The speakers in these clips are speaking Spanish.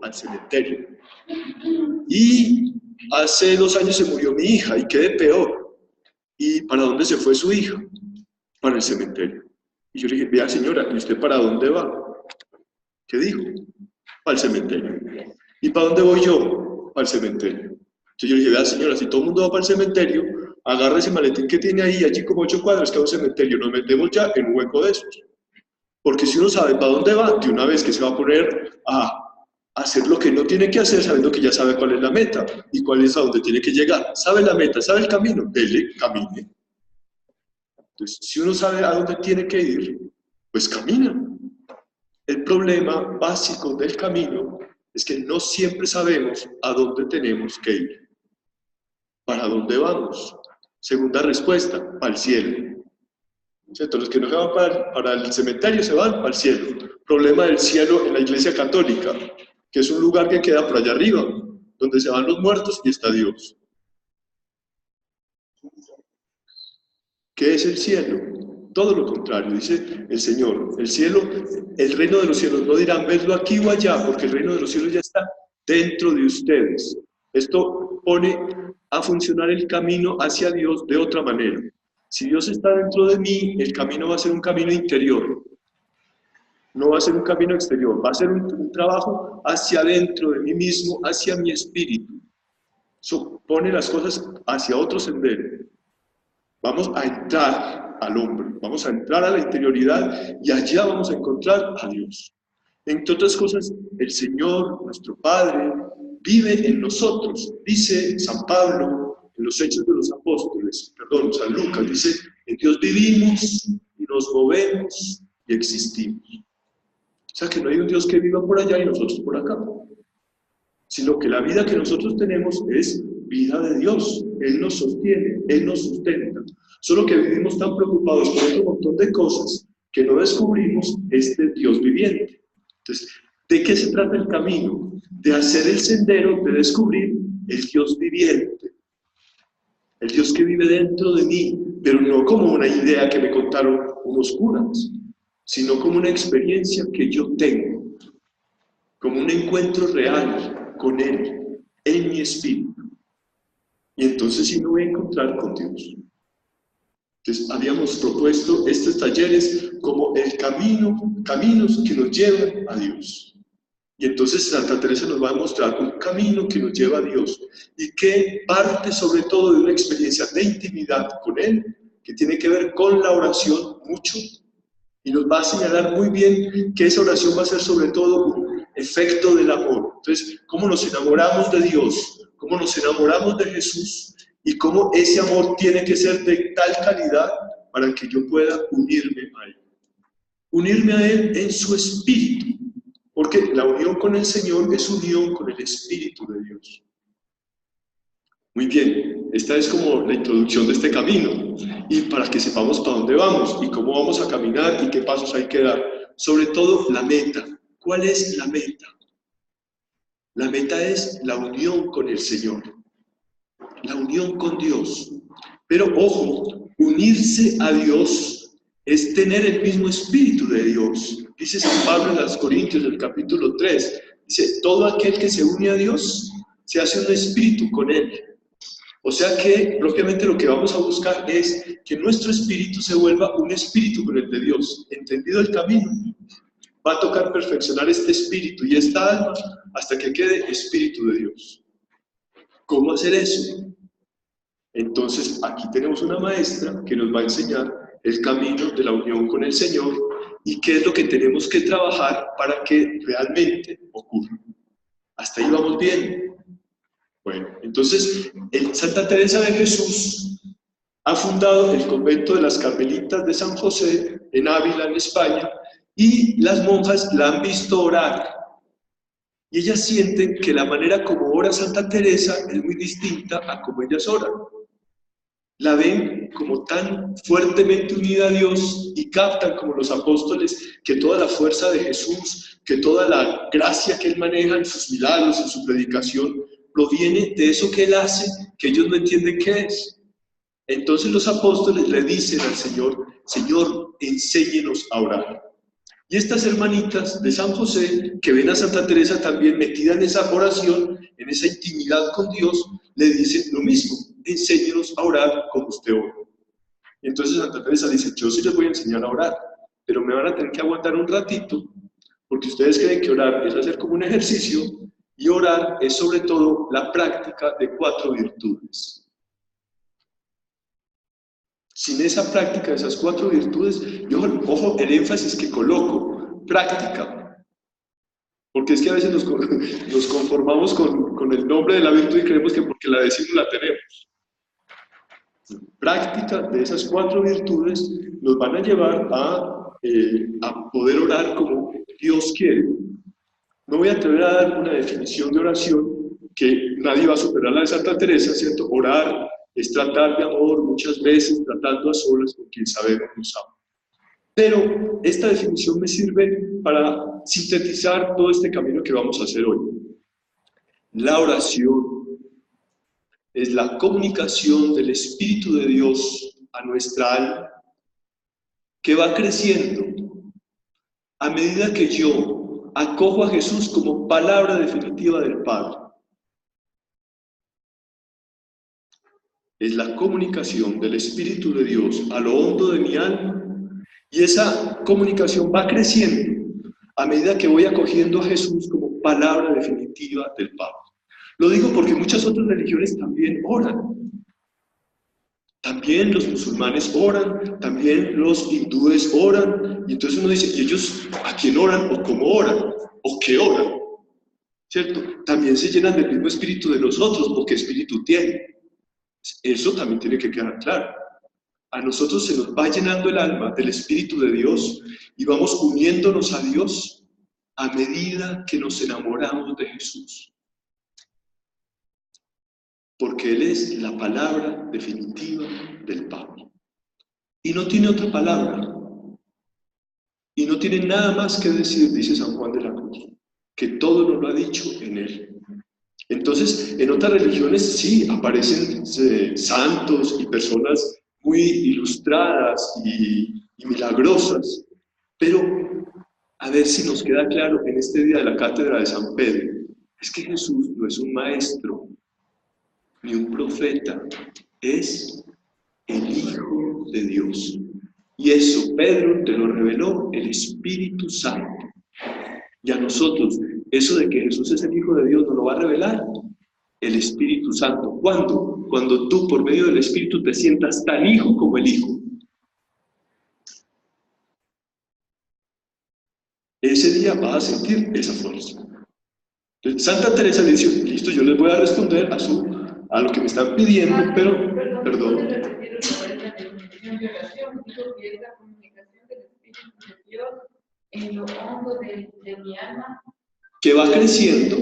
al cementerio. Y hace 2 años se murió mi hija y quedé peor. ¿Y para dónde se fue su hija? Para el cementerio. Y yo le dije, vea señora, ¿y usted para dónde va? ¿Qué dijo? Para el cementerio. ¿Y para dónde voy yo? Para el cementerio. Entonces yo le dije, vea señora, si todo el mundo va para el cementerio, agarra ese maletín que tiene ahí, allí como 8 cuadras, que es un cementerio, nos metemos ya en un hueco de esos. Porque si uno sabe para dónde va, de una vez que se va a poner a hacer lo que no tiene que hacer, sabiendo que ya sabe cuál es la meta y cuál es a dónde tiene que llegar. Sabe la meta, sabe el camino, dele, camine. Entonces, si uno sabe a dónde tiene que ir, pues camina. El problema básico del camino es que no siempre sabemos a dónde tenemos que ir. ¿Para dónde vamos? Segunda respuesta, para el cielo. ¿Cierto? Los que no se van para el cementerio se van para el cielo. Problema del cielo en la Iglesia Católica, que es un lugar que queda por allá arriba, donde se van los muertos y está Dios. ¿Qué es el cielo? Todo lo contrario, dice el Señor. El cielo, el reino de los cielos, no dirán verlo aquí o allá, porque el reino de los cielos ya está dentro de ustedes. Esto pone a funcionar el camino hacia Dios de otra manera. Si Dios está dentro de mí, el camino va a ser un camino interior. No va a ser un camino exterior, va a ser un trabajo hacia adentro de mí mismo, hacia mi espíritu. Eso pone las cosas hacia otro sendero. Vamos a entrar al hombre, vamos a entrar a la interioridad y allá vamos a encontrar a Dios. Entre otras cosas, el Señor, nuestro Padre, vive en nosotros. Dice San Pablo en los Hechos de los Apóstoles, San Lucas, dice, en Dios vivimos y nos movemos y existimos. O sea que no hay un Dios que viva por allá y nosotros por acá, sino que la vida que nosotros tenemos es vida de Dios. Él nos sostiene, Él nos sustenta. Solo que vivimos tan preocupados por otro montón de cosas que no descubrimos este Dios viviente. Entonces, ¿de qué se trata el camino? De hacer el sendero, de descubrir el Dios viviente. El Dios que vive dentro de mí, pero no como una idea que me contaron unos curas, sino como una experiencia que yo tengo, como un encuentro real con Él, en mi espíritu. Y entonces sí me voy a encontrar con Dios. Entonces habíamos propuesto estos talleres como el caminos que nos llevan a Dios. Y entonces Santa Teresa nos va a mostrar un camino que nos lleva a Dios y que parte sobre todo de una experiencia de intimidad con Él, que tiene que ver con la oración mucho. Y nos va a señalar muy bien que esa oración va a ser sobre todo un efecto del amor. Entonces, cómo nos enamoramos de Dios, cómo nos enamoramos de Jesús y cómo ese amor tiene que ser de tal calidad para que yo pueda unirme a Él. Unirme a Él en su espíritu, porque la unión con el Señor es unión con el Espíritu de Dios. Muy bien, esta es como la introducción de este camino y para que sepamos para dónde vamos y cómo vamos a caminar y qué pasos hay que dar. Sobre todo la meta. ¿Cuál es la meta? La meta es la unión con el Señor, la unión con Dios. Pero ojo, unirse a Dios es tener el mismo espíritu de Dios. Dice San Pablo en los Corintios, el capítulo 3, dice, todo aquel que se une a Dios se hace un espíritu con Él. O sea que propiamente lo que vamos a buscar es que nuestro espíritu se vuelva un espíritu con el de Dios. ¿Entendido el camino? Va a tocar perfeccionar este espíritu y esta alma hasta que quede espíritu de Dios. ¿Cómo hacer eso? Entonces aquí tenemos una maestra que nos va a enseñar el camino de la unión con el Señor y qué es lo que tenemos que trabajar para que realmente ocurra. Hasta ahí vamos bien. Bueno, entonces, Santa Teresa de Jesús ha fundado el convento de las Carmelitas de San José en Ávila, en España, y las monjas la han visto orar. Y ellas sienten que la manera como ora Santa Teresa es muy distinta a como ellas oran. La ven como tan fuertemente unida a Dios y captan como los apóstoles que toda la fuerza de Jesús, que toda la gracia que Él maneja en sus milagros, en su predicación, proviene de eso que Él hace, que ellos no entienden qué es. Entonces los apóstoles le dicen al Señor, Señor, enséñenos a orar. Y estas hermanitas de San José, que ven a Santa Teresa también metida en esa oración, en esa intimidad con Dios, le dicen lo mismo: enséñenos a orar como usted ora. Y entonces Santa Teresa dice: yo sí les voy a enseñar a orar, pero me van a tener que aguantar un ratito, porque ustedes creen que orar es hacer como un ejercicio, y orar es sobre todo la práctica de 4 virtudes. Sin esa práctica de esas 4 virtudes, y ojo, el énfasis que coloco: práctica. Porque es que a veces nos conformamos con el nombre de la virtud y creemos que porque la decimos la tenemos. Práctica de esas 4 virtudes nos van a llevar a poder orar como Dios quiere. No voy a atrever a dar una definición de oración que nadie va a superar la de Santa Teresa, ¿cierto? Orar es tratar de amor, muchas veces tratando a solas con quien sabemos nos ama. Pero esta definición me sirve para sintetizar todo este camino que vamos a hacer hoy. La oración es la comunicación del Espíritu de Dios a nuestra alma, que va creciendo a medida que yo acojo a Jesús como palabra definitiva del Padre. Es la comunicación del Espíritu de Dios a lo hondo de mi alma, y esa comunicación va creciendo a medida que voy acogiendo a Jesús como palabra definitiva del Padre. Lo digo porque muchas otras religiones también oran. También los musulmanes oran, también los hindúes oran, y entonces uno dice: ¿y ellos a quién oran o cómo oran o qué oran? ¿Cierto? También se llenan del mismo espíritu de nosotros, o qué espíritu tienen. Eso también tiene que quedar claro. A nosotros se nos va llenando el alma del Espíritu de Dios y vamos uniéndonos a Dios a medida que nos enamoramos de Jesús. Porque Él es la palabra definitiva del Padre. Y no tiene otra palabra. Y no tiene nada más que decir, dice San Juan de la Cruz, que todo nos lo ha dicho en Él. Entonces, en otras religiones sí aparecen santos y personas muy ilustradas y milagrosas, pero a ver si nos queda claro en este día de la cátedra de San Pedro: es que Jesús no es un maestro ni un profeta, es el Hijo de Dios. Y eso Pedro te lo reveló el Espíritu Santo. Y a nosotros, eso de que Jesús es el Hijo de Dios nos lo va a revelar el Espíritu Santo. ¿Cuándo? Cuando tú, por medio del Espíritu, te sientas tan hijo como el Hijo. Ese día vas a sentir esa fuerza. Entonces, Santa Teresa le dice: listo, yo les voy a responder a lo que me están pidiendo, pero, perdón. En lo hondo de mi alma, que va creciendo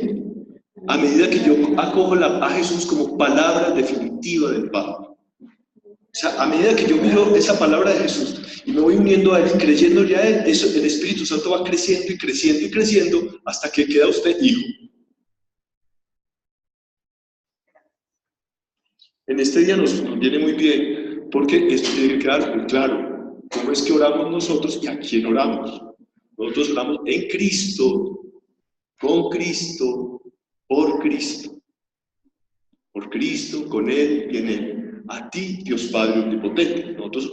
a medida que yo acojo a Jesús como palabra definitiva del Padre. O sea, a medida que yo miro esa palabra de Jesús y me voy uniendo a Él, creyéndole a Él, eso, el Espíritu Santo va creciendo y creciendo y creciendo hasta que queda usted hijo. En este día nos viene muy bien, porque esto tiene que quedar muy claro. ¿Cómo es que oramos nosotros y a quién oramos? Nosotros oramos en Cristo, con Cristo, por Cristo. Por Cristo, con Él y en Él. A ti, Dios Padre Omnipotente. Nosotros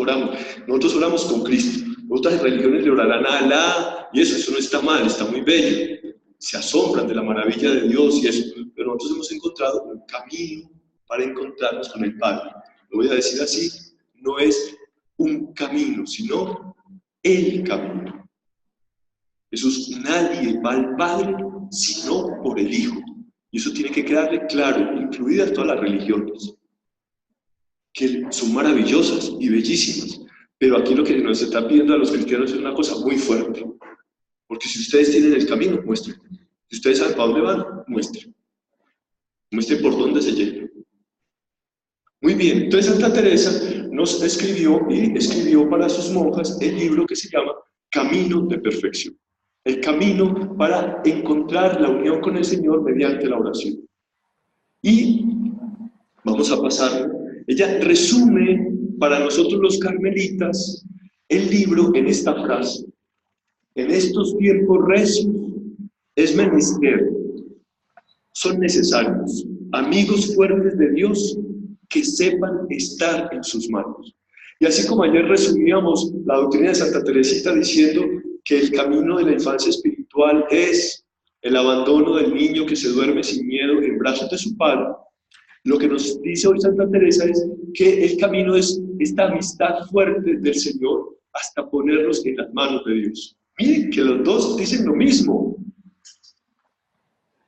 oramos con Cristo. Otras religiones le orarán a Alá, y eso no está mal, está muy bello. Se asombran de la maravilla de Dios y eso. Pero nosotros hemos encontrado un camino para encontrarnos con el Padre. Lo voy a decir así: no es un camino, sino el camino. Jesús, nadie va al Padre sino por el Hijo. Y eso tiene que quedarle claro, incluidas todas las religiones, que son maravillosas y bellísimas. Pero aquí lo que nos está pidiendo a los cristianos es una cosa muy fuerte. Porque si ustedes tienen el camino, muestren. Si ustedes saben para dónde van, muestren. Muestren por dónde se llegan. Muy bien, entonces Santa Teresa nos escribió para sus monjas el libro que se llama Camino de Perfección. El camino para encontrar la unión con el Señor mediante la oración. Y vamos a pasar. Ella resume para nosotros los carmelitas el libro en esta frase: En estos tiempos recios es menester, son necesarios, amigos fuertes de Dios que sepan estar en sus manos. Y así como ayer resumíamos la doctrina de Santa Teresita diciendo que el camino de la infancia espiritual es el abandono del niño que se duerme sin miedo en brazos de su padre, lo que nos dice hoy Santa Teresa es que el camino es esta amistad fuerte del Señor hasta ponernos en las manos de Dios. Miren que los dos dicen lo mismo,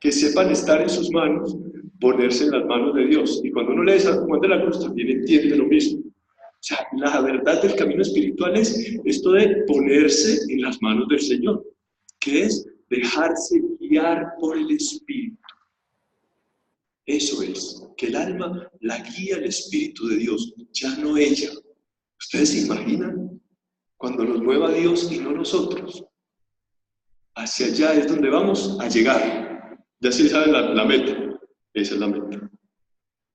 que sepan estar en sus manos, ponerse en las manos de Dios. Y cuando uno lee San Juan de la Cruz también entiende lo mismo. O sea, la verdad del camino espiritual es esto de ponerse en las manos del Señor, que es dejarse guiar por el Espíritu. Eso es, que el alma la guía el Espíritu de Dios, ya no ella. ¿Ustedes se imaginan? Cuando nos mueva Dios y no nosotros. Hacia allá es donde vamos a llegar. Ya sí saben la meta. Esa es la meta.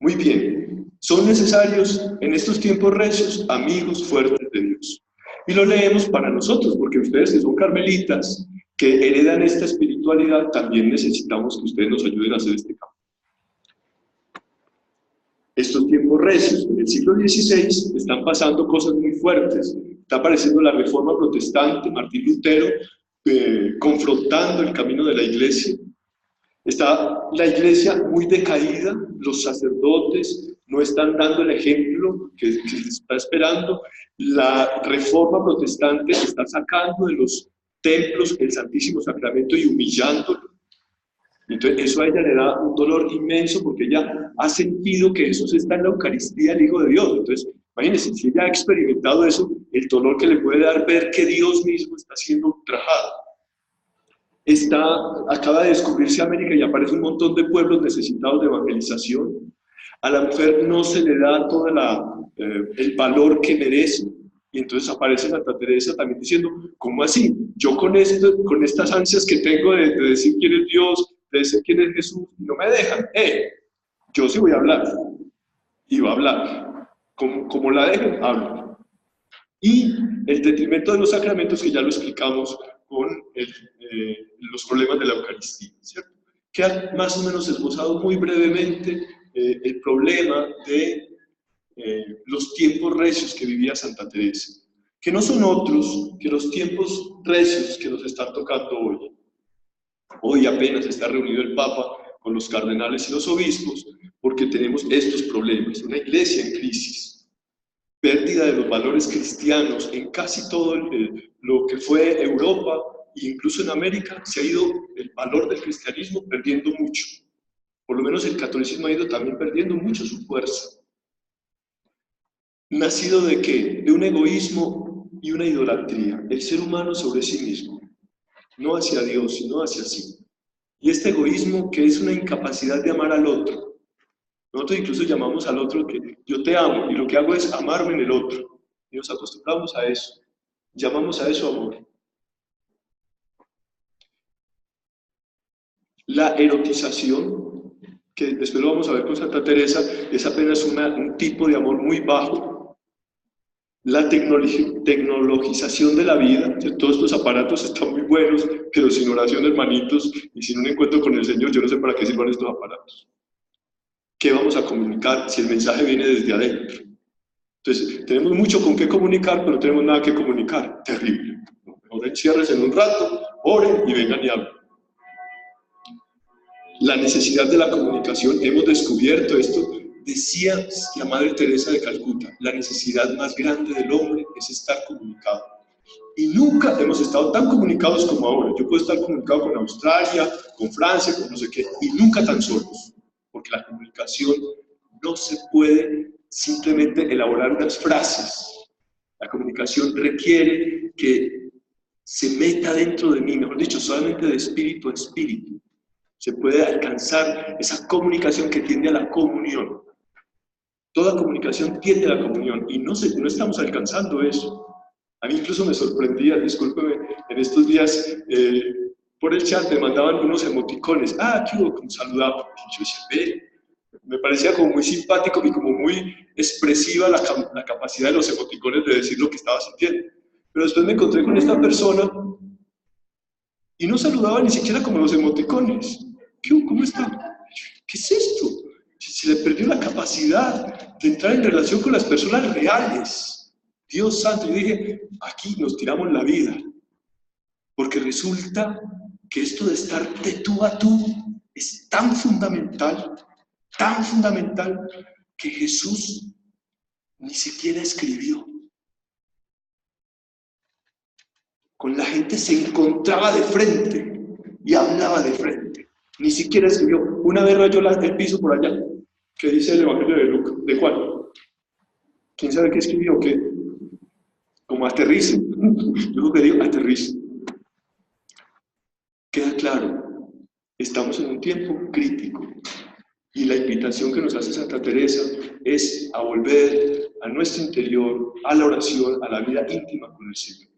Muy bien. Son necesarios en estos tiempos recios amigos fuertes de Dios. Y lo leemos para nosotros, porque ustedes que son carmelitas, que heredan esta espiritualidad, también necesitamos que ustedes nos ayuden a hacer este cambio. Estos tiempos recios, en el siglo XVI, están pasando cosas muy fuertes. Está apareciendo la Reforma Protestante, Martín Lutero, confrontando el camino de la Iglesia. Está la Iglesia muy decaída, los sacerdotes no están dando el ejemplo que se está esperando. La Reforma Protestante está sacando de los templos el Santísimo Sacramento y humillándolo. Entonces eso a ella le da un dolor inmenso porque ella ha sentido que Jesús está en la Eucaristía, el Hijo de Dios. Entonces, imagínense, si ella ha experimentado eso, el dolor que le puede dar ver que Dios mismo está siendo ultrajado. Acaba de descubrirse América y aparece un montón de pueblos necesitados de evangelización. A la mujer no se le da todo el valor que merece. Y entonces aparece Santa Teresa también diciendo, ¿cómo así? Yo con estas ansias que tengo de decir quién es Dios, de decir quién es Jesús, no me dejan. Yo sí voy a hablar. Y va a hablar. Como la dejen, hablo. Y el detrimento de los sacramentos, que ya lo explicamos con los problemas de la Eucaristía, ¿cierto? Que ha más o menos esbozado muy brevemente el problema de los tiempos recios que vivía Santa Teresa, que no son otros que los tiempos recios que nos están tocando hoy. Hoy apenas está reunido el Papa con los cardenales y los obispos porque tenemos estos problemas, una iglesia en crisis, pérdida de los valores cristianos en casi todo lo que fue Europa e incluso en América se ha ido el valor del cristianismo perdiendo mucho. Por lo menos el catolicismo ha ido también perdiendo mucho su fuerza. ¿Nacido de qué? De un egoísmo y una idolatría, el ser humano sobre sí mismo, no hacia Dios, sino hacia sí. Y este egoísmo que es una incapacidad de amar al otro. Nosotros incluso llamamos al otro que yo te amo, y lo que hago es amarme en el otro. Y nos acostumbramos a eso. Llamamos a eso amor. La erotización, que después lo vamos a ver con Santa Teresa, es apenas un tipo de amor muy bajo. La tecnologización de la vida, todos estos aparatos están muy buenos, pero sin oración, hermanitos, y sin un encuentro con el Señor, yo no sé para qué sirvan estos aparatos. ¿Qué vamos a comunicar si el mensaje viene desde adentro? Entonces, tenemos mucho con qué comunicar, pero no tenemos nada que comunicar. Terrible. Ahora enciérrense en un rato, oren y vengan y hablen. La necesidad de la comunicación, hemos descubierto esto. Decía la Madre Teresa de Calcuta, la necesidad más grande del hombre es estar comunicado. Y nunca hemos estado tan comunicados como ahora. Yo puedo estar comunicado con Australia, con Francia, con no sé qué, y nunca tan solos. Porque la comunicación no se puede simplemente elaborar unas frases. La comunicación requiere que se meta dentro de mí, mejor dicho, solamente de espíritu a espíritu. Se puede alcanzar esa comunicación que tiende a la comunión. Toda comunicación tiende a la comunión y no estamos alcanzando eso. A mí incluso me sorprendía, discúlpeme, en estos días por el chat me mandaban unos emoticones. Aquí hubo como saludaba. Yo decía, me parecía como muy simpático y como muy expresiva la capacidad de los emoticones de decir lo que estaba sintiendo. Pero después me encontré con esta persona Y no saludaba ni siquiera como los emoticones. ¿Cómo está? ¿Qué es esto? Se le perdió la capacidad de entrar en relación con las personas reales. Dios santo, yo dije, aquí nos tiramos la vida. Porque resulta que esto de estar de tú a tú es tan fundamental, que Jesús ni siquiera escribió. Con la gente se encontraba de frente y hablaba de frente. Ni siquiera escribió. Una vez rayó el piso por allá, que dice el Evangelio de Juan. ¿Quién sabe qué escribió? ¿Qué? Como aterrice. Yo lo que digo, aterrice. Queda claro, estamos en un tiempo crítico. Y la invitación que nos hace Santa Teresa es a volver a nuestro interior, a la oración, a la vida íntima con el Señor.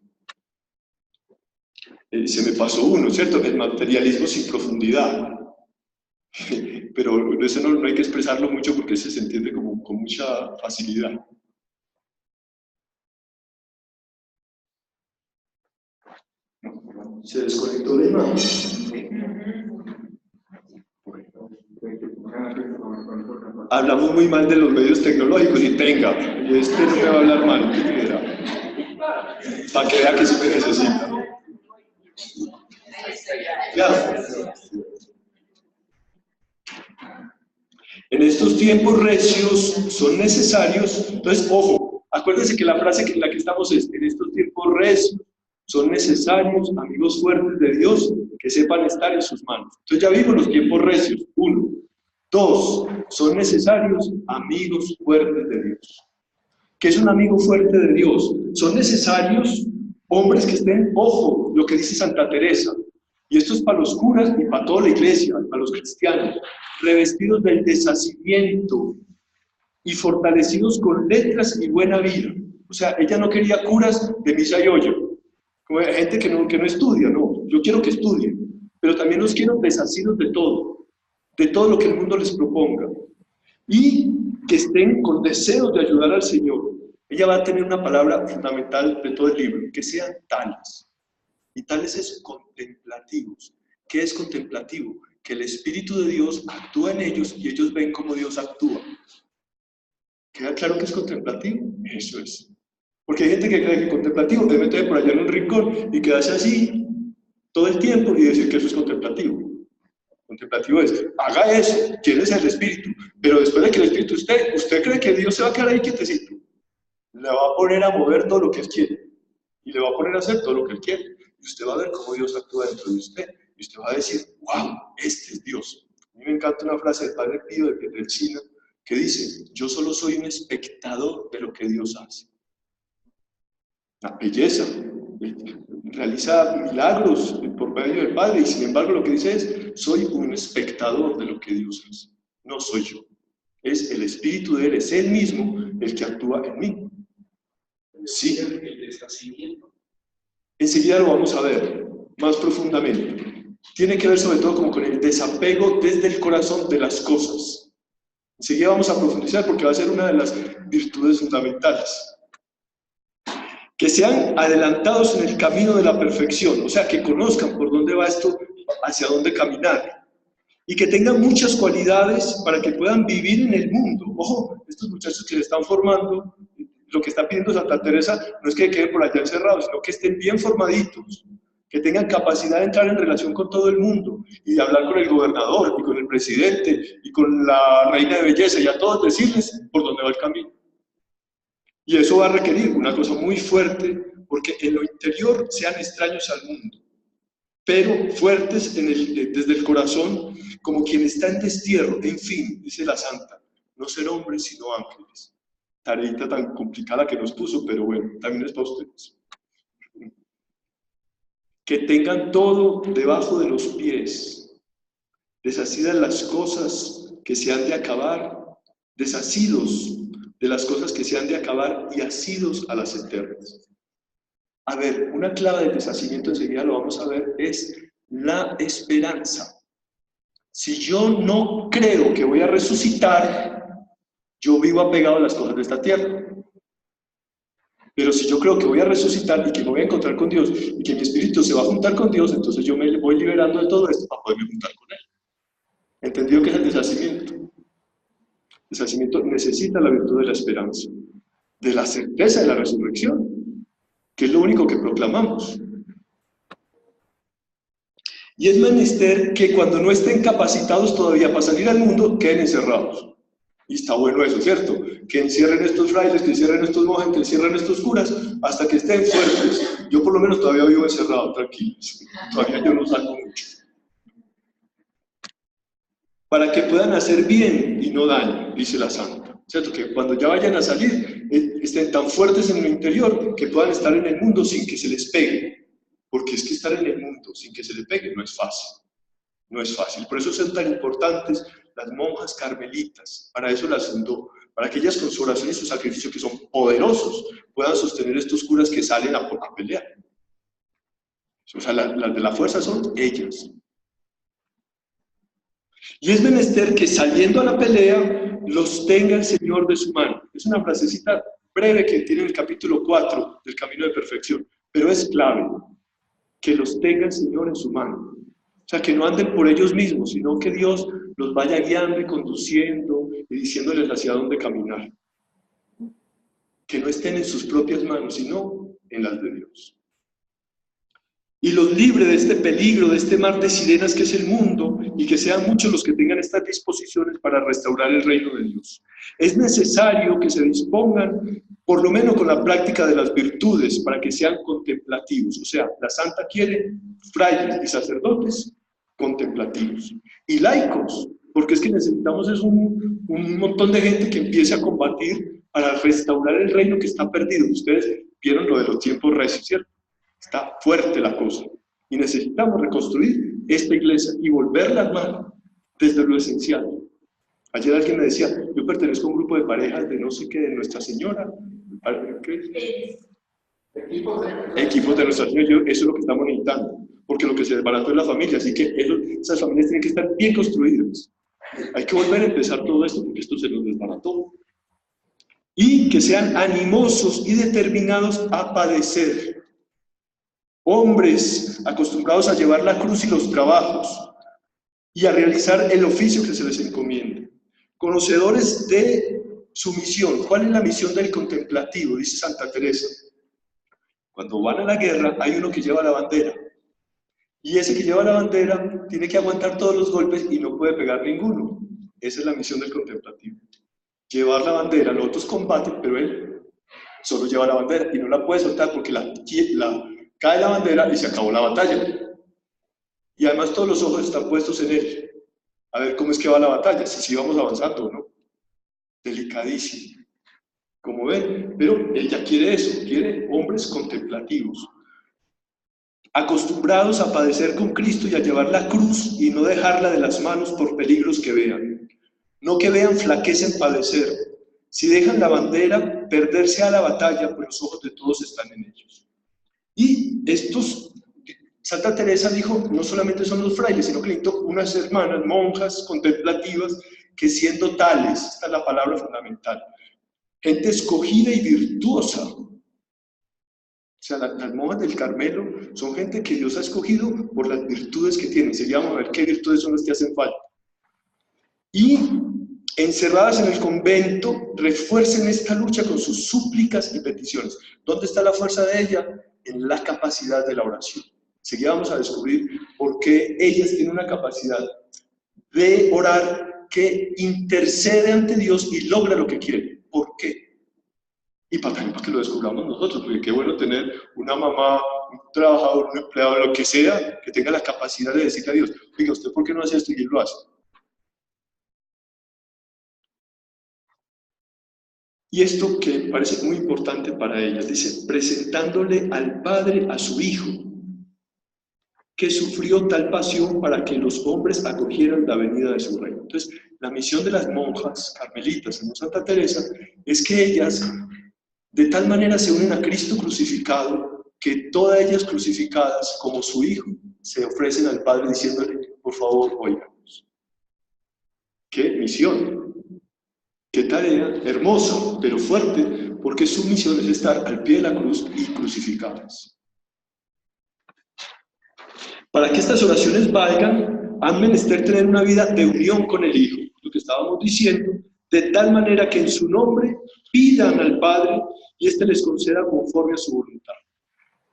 Se me pasó uno, ¿cierto? El materialismo sin profundidad. Pero eso no hay que expresarlo mucho porque se entiende como con mucha facilidad. Se desconectó la imagen. Hablamos muy mal de los medios tecnológicos y tenga, y este no me va a hablar mal, ¿qué quiera? Para que vea que sí me necesita. Ya. En estos tiempos recios son necesarios, entonces, ojo, acuérdense que la frase en la que estamos es, en estos tiempos recios son necesarios amigos fuertes de Dios que sepan estar en sus manos. Entonces ya vimos los tiempos recios, 1. 2, son necesarios amigos fuertes de Dios. ¿Qué es un amigo fuerte de Dios? Son necesarios hombres que estén, ojo, lo que dice Santa Teresa, y esto es para los curas y para toda la iglesia, para los cristianos, revestidos del deshacimiento y fortalecidos con letras y buena vida. O sea, ella no quería curas de misa y hoyo, como gente que no estudia, no, yo quiero que estudien, pero también los quiero deshacidos de todo lo que el mundo les proponga, y que estén con deseos de ayudar al Señor. Ella va a tener una palabra fundamental de todo el libro, que sean tales. Y tales es contemplativos. ¿Qué es contemplativo? Que el Espíritu de Dios actúa en ellos y ellos ven cómo Dios actúa. ¿Queda claro que es contemplativo? Eso es. Porque hay gente que cree que contemplativo es meter por allá en un rincón y quedarse así todo el tiempo y decir que eso es contemplativo. Contemplativo es, haga eso, tienes el Espíritu, pero después de que el Espíritu usted cree que Dios se va a quedar ahí quietecito. Le va a poner a mover todo lo que Él quiere y le va a poner a hacer todo lo que Él quiere. Y usted va a ver cómo Dios actúa dentro de usted y usted va a decir, wow, este es Dios. A mí me encanta una frase del Padre Pío de Pietrelcina que dice, yo solo soy un espectador de lo que Dios hace. La belleza, realiza milagros por medio del Padre y sin embargo lo que dice es, soy un espectador de lo que Dios hace. No soy yo, es el Espíritu de Él, es Él mismo el que actúa en mí. Sí. Enseguida lo vamos a ver más profundamente. Tiene que ver sobre todo como con el desapego desde el corazón de las cosas. Enseguida vamos a profundizar porque va a ser una de las virtudes fundamentales. Que sean adelantados en el camino de la perfección, o sea, que conozcan por dónde va esto, hacia dónde caminar. Y que tengan muchas cualidades para que puedan vivir en el mundo. Ojo, estos muchachos que se están formando, lo que está pidiendo Santa Teresa no es que queden por allá encerrados, sino que estén bien formaditos, que tengan capacidad de entrar en relación con todo el mundo y de hablar con el gobernador y con el presidente y con la reina de belleza y a todos decirles por dónde va el camino. Y eso va a requerir una cosa muy fuerte, porque en lo interior sean extraños al mundo, pero fuertes desde el corazón, como quien está en destierro. En fin, dice la Santa, no ser hombres sino ángeles. Tareita tan complicada que nos puso, pero bueno, también es para ustedes. Que tengan todo debajo de los pies, deshacidas las cosas que se han de acabar, deshacidos de las cosas que se han de acabar y asidos a las eternas. A ver, una clave del deshacimiento, enseguida lo vamos a ver, es la esperanza. Si yo no creo que voy a resucitar, yo vivo apegado a las cosas de esta tierra. Pero si yo creo que voy a resucitar y que me voy a encontrar con Dios y que mi espíritu se va a juntar con Dios, entonces yo me voy liberando de todo esto para poderme juntar con Él. ¿Entendido qué es el deshacimiento? El deshacimiento necesita la virtud de la esperanza, de la certeza de la resurrección, que es lo único que proclamamos. Y es menester que cuando no estén capacitados todavía para salir al mundo, queden encerrados. Y está bueno eso, ¿cierto? Que encierren estos frailes, que encierren estos monjes, que encierren estos curas, hasta que estén fuertes. Yo por lo menos todavía vivo encerrado, tranquilo. Todavía yo no salgo mucho. Para que puedan hacer bien y no daño, dice la santa. ¿Cierto? Que cuando ya vayan a salir, estén tan fuertes en lo interior que puedan estar en el mundo sin que se les pegue. Porque es que estar en el mundo sin que se les pegue no es fácil. No es fácil. Por eso son tan importantes las monjas carmelitas. Para eso las fundó. Para que ellas con su oración y su sacrificio, que son poderosos, puedan sostener estos curas que salen a pelear. O sea, las de la fuerza son ellas. Y es menester que saliendo a la pelea, los tenga el Señor de su mano. Es una frasecita breve que tiene el capítulo 4 del Camino de Perfección, pero es clave, que los tenga el Señor en su mano. O sea, que no anden por ellos mismos, sino que Dios los vaya guiando y conduciendo y diciéndoles hacia dónde caminar. Que no estén en sus propias manos, sino en las de Dios. Y los libre de este peligro, de este mar de sirenas que es el mundo, y que sean muchos los que tengan estas disposiciones para restaurar el reino de Dios. Es necesario que se dispongan, por lo menos con la práctica de las virtudes, para que sean contemplativos. O sea, la santa quiere frailes y sacerdotes contemplativos. Y laicos, porque es que necesitamos es un montón de gente que empiece a combatir para restaurar el reino que está perdido. Ustedes vieron lo de los tiempos recios, ¿cierto? Está fuerte la cosa. Y necesitamos reconstruir esta iglesia y volverla a armar desde lo esencial. Ayer alguien me decía, yo pertenezco a un grupo de parejas de no sé qué, de Nuestra Señora. ¿Qué? Equipos de Nuestra Señora. Eso es lo que estamos necesitando. Porque lo que se desbarató es la familia. Así que esas familias tienen que estar bien construidas. Hay que volver a empezar todo esto porque esto se nos desbarató. Y que sean animosos y determinados a padecer. Hombres acostumbrados a llevar la cruz y los trabajos y a realizar el oficio que se les encomienda. Conocedores de su misión. ¿Cuál es la misión del contemplativo? Dice Santa Teresa. Cuando van a la guerra hay uno que lleva la bandera. Y ese que lleva la bandera tiene que aguantar todos los golpes y no puede pegar ninguno. Esa es la misión del contemplativo. Llevar la bandera. Los otros combaten, pero él solo lleva la bandera y no la puede soltar porque cae la bandera y se acabó la batalla. Y además todos los ojos están puestos en él. A ver cómo es que va la batalla, si vamos avanzando o no. Delicadísimo. Como ven, pero ella quiere eso, quiere hombres contemplativos. Acostumbrados a padecer con Cristo y a llevar la cruz y no dejarla de las manos por peligros que vean. No que vean flaqueza en padecer. Si dejan la bandera, perderse a la batalla, pues los ojos de todos están en ellos. Y estos, Santa Teresa dijo, no solamente son los frailes, sino que necesitó unas hermanas, monjas contemplativas, que siendo tales, esta es la palabra fundamental, gente escogida y virtuosa. O sea, las monjas del Carmelo son gente que Dios ha escogido por las virtudes que tienen. Seríamos a ver qué virtudes son las que hacen falta. Y encerradas en el convento, refuercen esta lucha con sus súplicas y peticiones. ¿Dónde está la fuerza de ella? En la capacidad de la oración. Enseguida vamos a descubrir por qué ellas tienen una capacidad de orar que intercede ante Dios y logra lo que quiere. ¿Por qué? Y también para que lo descubramos nosotros, porque qué bueno tener una mamá, un trabajador, un empleado, lo que sea, que tenga la capacidad de decirle a Dios, oiga, ¿usted por qué no hace esto? Y él lo hace. Y esto que me parece muy importante para ellas, dice, presentándole al Padre a su Hijo, que sufrió tal pasión para que los hombres acogieran la venida de su reino. Entonces, la misión de las monjas carmelitas en Santa Teresa es que ellas de tal manera se unen a Cristo crucificado, que todas ellas crucificadas como su Hijo se ofrecen al Padre diciéndole, por favor, óiganos. ¡Qué misión! ¡Qué tarea hermosa, pero fuerte! porque su misión es estar al pie de la cruz y crucificados. Para que estas oraciones valgan, han menester tener una vida de unión con el Hijo, lo que estábamos diciendo, de tal manera que en su nombre pidan al Padre y éste les conceda conforme a su voluntad.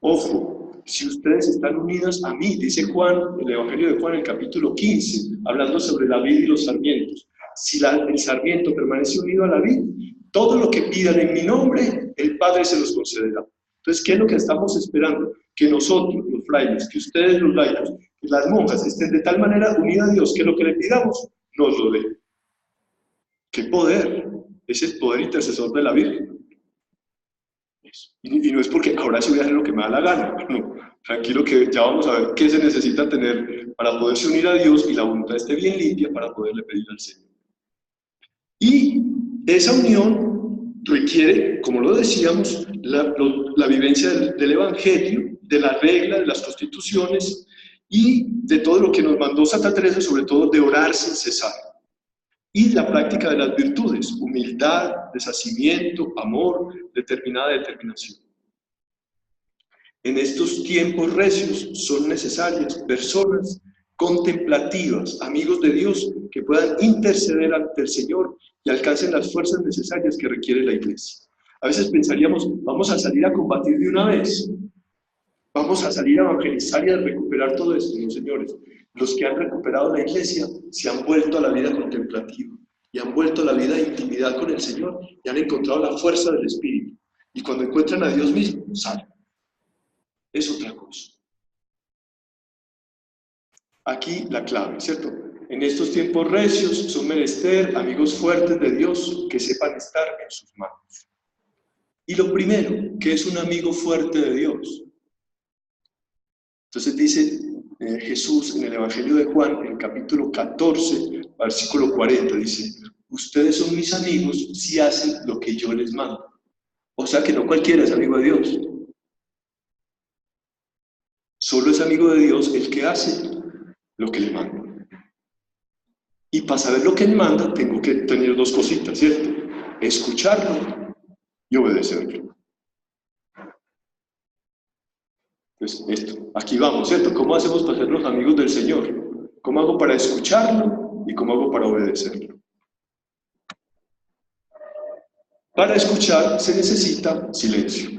Ojo, si ustedes están unidos a mí, dice Juan, el Evangelio de Juan, el capítulo 15, hablando sobre la vid y los sarmientos. Si el sarmiento permanece unido a la vid, todo lo que pidan en mi nombre, el Padre se los concederá. Entonces, ¿qué es lo que estamos esperando? Que nosotros, los frailes, que ustedes, los laicos, que las monjas estén de tal manera unidas a Dios que lo que le pidamos nos lo dé. ¡Qué poder! Es el poder intercesor de la Virgen. Y no es porque ahora sí voy a hacer lo que me da la gana. No, tranquilo que ya vamos a ver qué se necesita tener para poderse unir a Dios y la voluntad esté bien limpia para poderle pedir al Señor. Y esa unión requiere, como lo decíamos, la vivencia del Evangelio, de la regla, de las constituciones y de todo lo que nos mandó Santa Teresa, sobre todo de orar sin cesar. Y la práctica de las virtudes, humildad, deshacimiento, amor, determinada determinación. En estos tiempos recios son necesarias personas contemplativas, amigos de Dios, que puedan interceder ante el Señor y alcancen las fuerzas necesarias que requiere la Iglesia. A veces pensaríamos, vamos a salir a combatir de una vez, vamos a salir a evangelizar y a recuperar todo esto. No, señores, los que han recuperado la Iglesia se han vuelto a la vida contemplativa y han vuelto a la vida de intimidad con el Señor y han encontrado la fuerza del Espíritu. Y cuando encuentran a Dios mismo, salen. Es otra cosa. Aquí la clave, ¿cierto? En estos tiempos recios son menester amigos fuertes de Dios que sepan estar en sus manos. Y lo primero, ¿qué es un amigo fuerte de Dios? Entonces dice Jesús en el Evangelio de Juan, en el capítulo 14, versículo 40, dice: ustedes son mis amigos si hacen lo que yo les mando. O sea que no cualquiera es amigo de Dios. Solo es amigo de Dios el que hace lo que le manda. Y para saber lo que él manda, tengo que tener dos cositas, ¿cierto? Escucharlo y obedecerlo. Entonces, esto, aquí vamos, ¿cierto? ¿Cómo hacemos para ser los amigos del Señor? ¿Cómo hago para escucharlo y cómo hago para obedecerlo? Para escuchar se necesita silencio.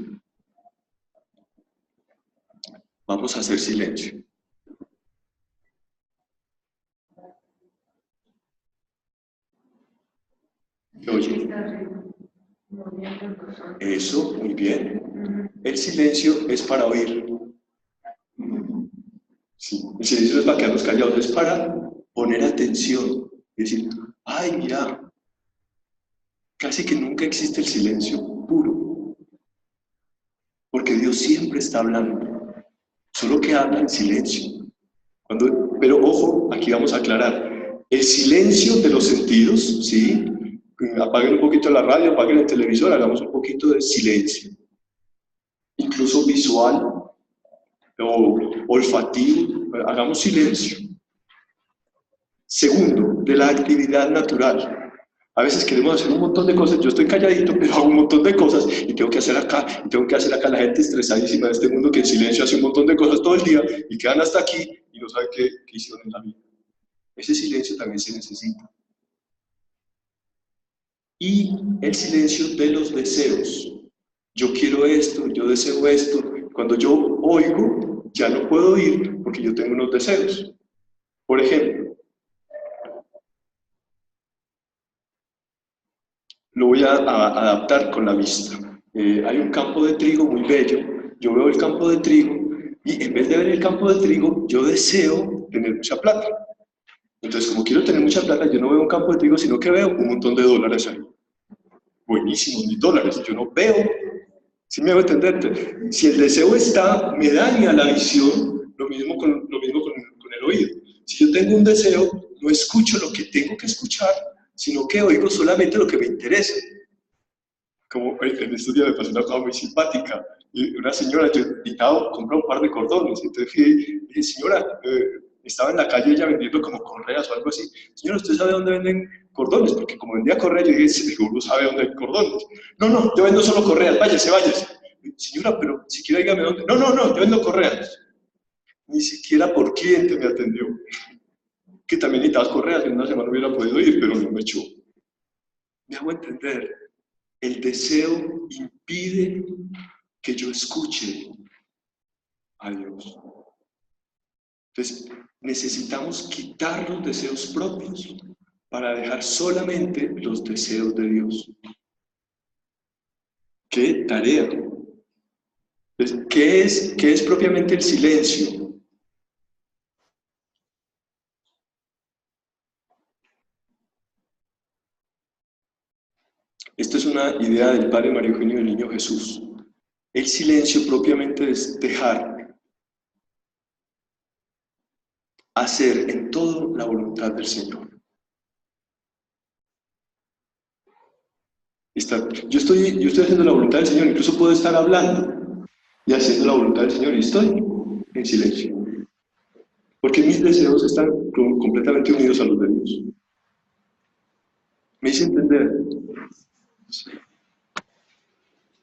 Vamos a hacer silencio. Oye, eso, muy bien. El silencio es para oír. Sí, el silencio no es para quedarnos callados, es para poner atención. Es decir, ay, mira, casi que nunca existe el silencio puro. Porque Dios siempre está hablando. Solo que habla en silencio. Pero ojo, aquí vamos a aclarar. El silencio de los sentidos, ¿sí? Apaguen un poquito la radio, apaguen el televisor, hagamos un poquito de silencio. Incluso visual o olfativo, hagamos silencio. Segundo, de la actividad natural. A veces queremos hacer un montón de cosas, yo estoy calladito, pero hago un montón de cosas y tengo que hacer acá, y tengo que hacer acá. La gente estresadísima de este mundo que en silencio hace un montón de cosas todo el día y quedan hasta aquí y no saben qué hicieron en la vida. Ese silencio también se necesita. Y el silencio de los deseos. Yo quiero esto, yo deseo esto. Cuando yo oigo, ya no puedo oír porque yo tengo unos deseos. Por ejemplo, lo voy a adaptar con la vista. Hay un campo de trigo muy bello. Yo veo el campo de trigo y en vez de ver el campo de trigo, yo deseo tener mucha plata. Entonces, como quiero tener mucha plata, yo no veo un campo de trigo, sino que veo un montón de dólares ahí. Buenísimos, mis dólares. Yo no veo. ¿Sí me hago entender? Si el deseo está, me daña la visión, lo mismo con el oído. Si yo tengo un deseo, no escucho lo que tengo que escuchar, sino que oigo solamente lo que me interesa. Como en estos días me pasó una cosa muy simpática. Y una señora, yo necesitaba comprar un par de cordones. Entonces dije, señora, estaba en la calle ella vendiendo como correas o algo así. Señora, ¿usted sabe dónde venden cordones? Porque como vendía correas, yo dije, seguro sabe dónde hay cordones. No, yo vendo solo correas, váyase. Señora, pero siquiera dígame dónde. No, yo vendo correas. Ni siquiera por cliente me atendió. Que también necesitaba correas, en una semana hubiera podido ir, pero no me echó. Me hago entender, el deseo impide que yo escuche a Dios. Entonces, necesitamos quitar los deseos propios para dejar solamente los deseos de Dios. ¿Qué tarea? Entonces, ¿qué es propiamente el silencio? Esta es una idea del Padre María Eugenio del Niño Jesús. El silencio propiamente es dejar hacer en todo la voluntad del Señor. Yo estoy haciendo la voluntad del Señor, incluso puedo estar hablando y haciendo la voluntad del Señor y estoy en silencio. Porque mis deseos están completamente unidos a los de Dios. ¿Me hice entender?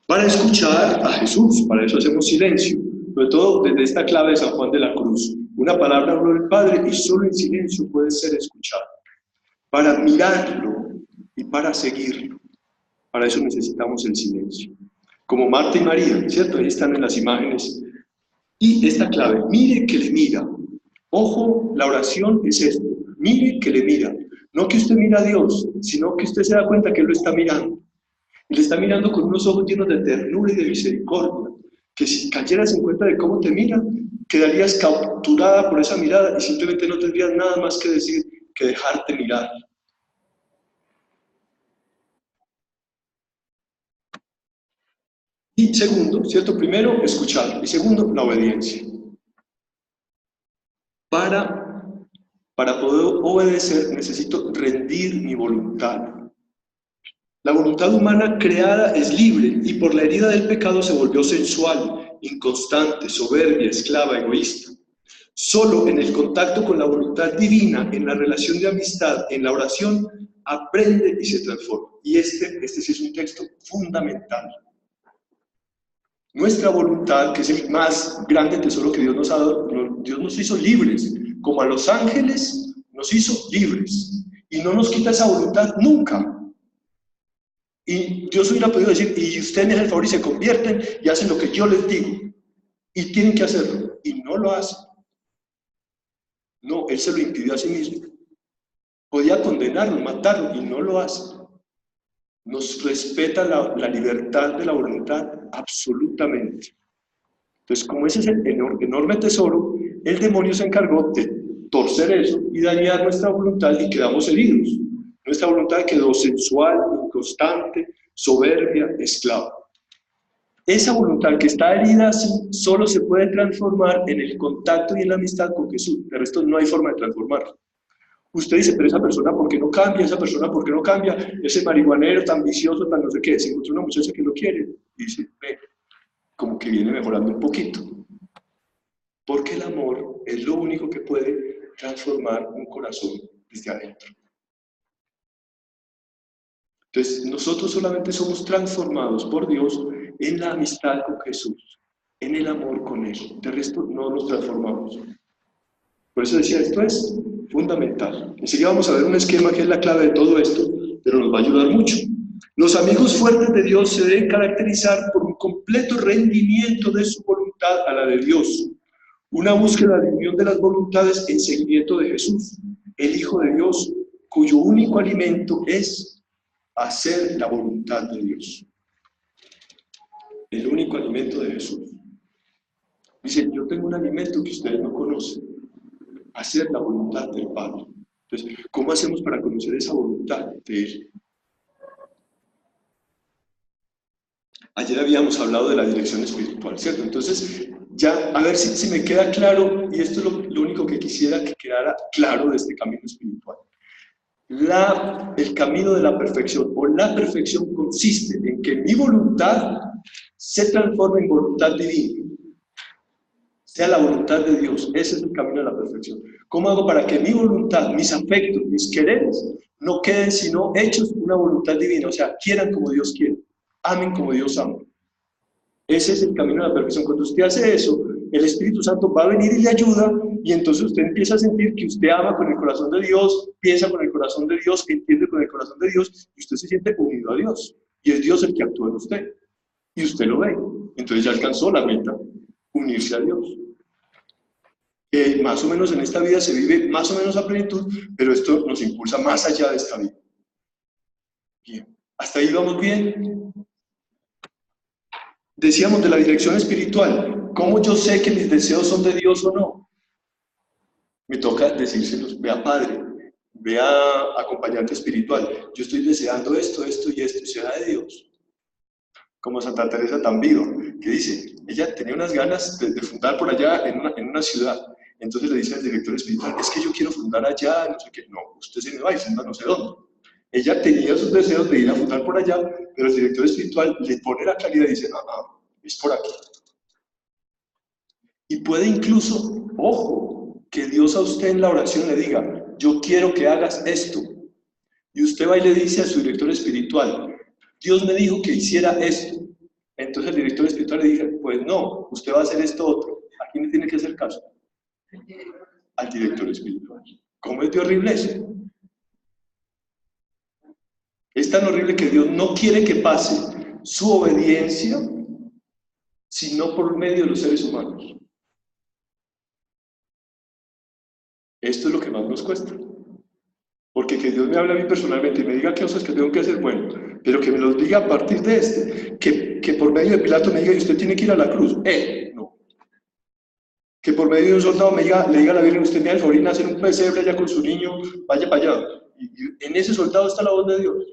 Para escuchar a Jesús, para eso hacemos silencio, sobre todo desde esta clave de San Juan de la Cruz. Una palabra habló del Padre y solo en silencio puede ser escuchado. Para mirarlo y para seguirlo. Para eso necesitamos el silencio. Como Marta y María, ¿cierto? Ahí están en las imágenes. Y esta clave, mire que le mira. Ojo, la oración es esto. Mire que le mira. No que usted mira a Dios, sino que usted se da cuenta que Él lo está mirando. Y le está mirando con unos ojos llenos de ternura y de misericordia. Que si cayeras en cuenta de cómo te mira, quedarías capturada por esa mirada y simplemente no tendrías nada más que decir que dejarte mirar. Y segundo, ¿cierto? Primero, escuchar. Y segundo, la obediencia. Para poder obedecer, necesito rendir mi voluntad. La voluntad humana creada es libre y por la herida del pecado se volvió sensual, inconstante, soberbia, esclava, egoísta. Solo en el contacto con la voluntad divina, en la relación de amistad, en la oración, aprende y se transforma. Y este sí es un texto fundamental. Nuestra voluntad, que es el más grande tesoro que Dios nos ha dado, Dios nos hizo libres, como a los ángeles nos hizo libres, y no nos quita esa voluntad nunca. Y Dios hubiera podido decir, y ustedes me hacen el favor y se convierten y hacen lo que yo les digo, y tienen que hacerlo, y no lo hacen. No, Él se lo impidió a sí mismo. Podía condenarlo, matarlo, y no lo hace. Nos respeta la libertad de la voluntad absolutamente. Entonces, como ese es el enorme tesoro, el demonio se encargó de torcer eso y dañar nuestra voluntad y quedamos heridos. Nuestra voluntad quedó sensual, inconstante, soberbia, esclava. Esa voluntad que está herida así solo se puede transformar en el contacto y en la amistad con Jesús. De resto no hay forma de transformarla. Usted dice, pero esa persona, ¿por qué no cambia? Esa persona, ¿por qué no cambia? Ese marihuanero tan vicioso, tan no sé qué. Se encontró una muchacha que lo quiere. Y dice, como que viene mejorando un poquito. Porque el amor es lo único que puede transformar un corazón desde adentro. Entonces, nosotros solamente somos transformados por Dios en la amistad con Jesús, en el amor con Él. De resto, no nos transformamos. Por eso decía, esto es fundamental. Enseguida vamos a ver un esquema que es la clave de todo esto, pero nos va a ayudar mucho. Los amigos fuertes de Dios se deben caracterizar por un completo rendimiento de su voluntad a la de Dios, una búsqueda de unión de las voluntades en seguimiento de Jesús, el Hijo de Dios, cuyo único alimento es hacer la voluntad de Dios. El único alimento de Jesús. Dice, yo tengo un alimento que ustedes no conocen, hacer la voluntad del Padre. Entonces, ¿cómo hacemos para conocer esa voluntad de Él? Ayer habíamos hablado de la dirección espiritual, ¿cierto? Entonces, ya, a ver si me queda claro, y esto es lo único que quisiera que quedara claro de este camino espiritual. El camino de la perfección, o la perfección consiste en que mi voluntad se transforme en voluntad divina. sea la voluntad de Dios. Ese es el camino a la perfección. ¿Cómo hago para que mi voluntad, mis afectos, mis quereres, no queden sino hechos una voluntad divina? O sea, quieran como Dios quiere, amen como Dios ama. Ese es el camino a la perfección. Cuando usted hace eso, el Espíritu Santo va a venir y le ayuda, y entonces usted empieza a sentir que usted ama con el corazón de Dios, piensa con el corazón de Dios, entiende con el corazón de Dios, y usted se siente unido a Dios. Y es Dios el que actúa en usted. Y usted lo ve. Entonces ya alcanzó la meta, unirse a Dios. Más o menos en esta vida se vive más o menos a plenitud, pero esto nos impulsa más allá de esta vida. Bien. ¿Hasta ahí vamos bien? Decíamos de la dirección espiritual. ¿Cómo yo sé que mis deseos son de Dios o no? Me toca decírselos. Vea padre, vea acompañante espiritual. Yo estoy deseando esto, esto y esto. ¿Será de Dios? Como Santa Teresa Tambido, que dice, ella tenía unas ganas de fundar por allá en una ciudad. Entonces le dice al director espiritual, es que yo quiero fundar allá, no sé qué. No, usted se me va y funda no sé dónde. Ella tenía sus deseos de ir a fundar por allá, pero el director espiritual le pone la claridad y dice, es por aquí. Y puede incluso, ojo, que Dios a usted en la oración le diga, yo quiero que hagas esto. Y usted va y le dice a su director espiritual, Dios me dijo que hiciera esto. Entonces el director espiritual le dice, pues no, usted va a hacer esto otro. ¿A quién le tiene que hacer caso? Al director espiritual. ¿Cómo es de horrible eso? Es tan horrible que Dios no quiere que pase su obediencia, sino por medio de los seres humanos. Esto es lo que más nos cuesta. Porque que Dios me hable a mí personalmente y me diga qué cosas que tengo que hacer, bueno, pero que me los diga a partir de este, que por medio de Pilato me diga, y usted tiene que ir a la cruz. No. Que por medio de un soldado le diga a la Virgen, usted me da el favor de hacer un pesebre allá con su niño, vaya para allá. Y en ese soldado está la voz de Dios.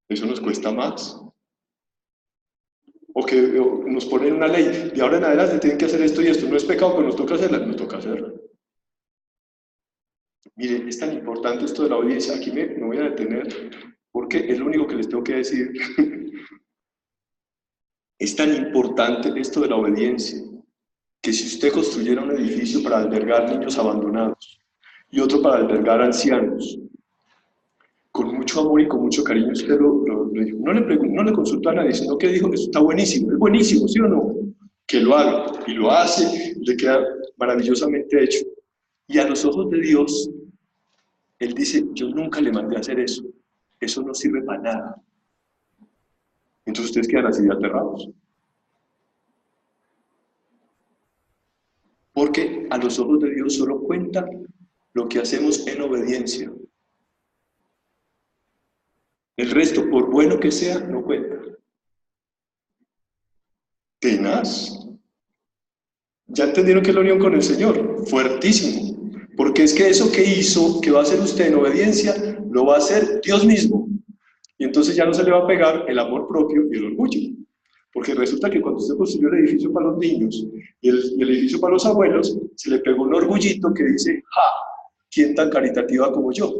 Eso nos cuesta más. O que nos ponen una ley, de ahora en adelante tienen que hacer esto y esto. No es pecado, pero nos toca hacerla, nos toca hacerla. Mire, es tan importante esto de la obediencia. Aquí me voy a detener porque es lo único que les tengo que decir. Es tan importante esto de la obediencia que si usted construyera un edificio para albergar niños abandonados y otro para albergar ancianos, con mucho amor y con mucho cariño usted lo dijo. No le consultó a nadie, sino que dijo, eso está buenísimo, es buenísimo, ¿sí o no? Que lo haga. Y lo hace, le queda maravillosamente hecho. Y a los ojos de Dios, Él dice, yo nunca le mandé a hacer eso. Eso no sirve para nada. Entonces ustedes quedan así de aterrados. Porque a los ojos de Dios solo cuenta lo que hacemos en obediencia. El resto, por bueno que sea, no cuenta. Tenaz. Ya entendieron que es la unión con el Señor. Fuertísimo. Porque es que eso que hizo, que va a hacer usted en obediencia, lo va a hacer Dios mismo. Y entonces ya no se le va a pegar el amor propio y el orgullo. Porque resulta que cuando usted construyó el edificio para los niños y el edificio para los abuelos, se le pegó un orgullito que dice, ¿quién tan caritativa como yo?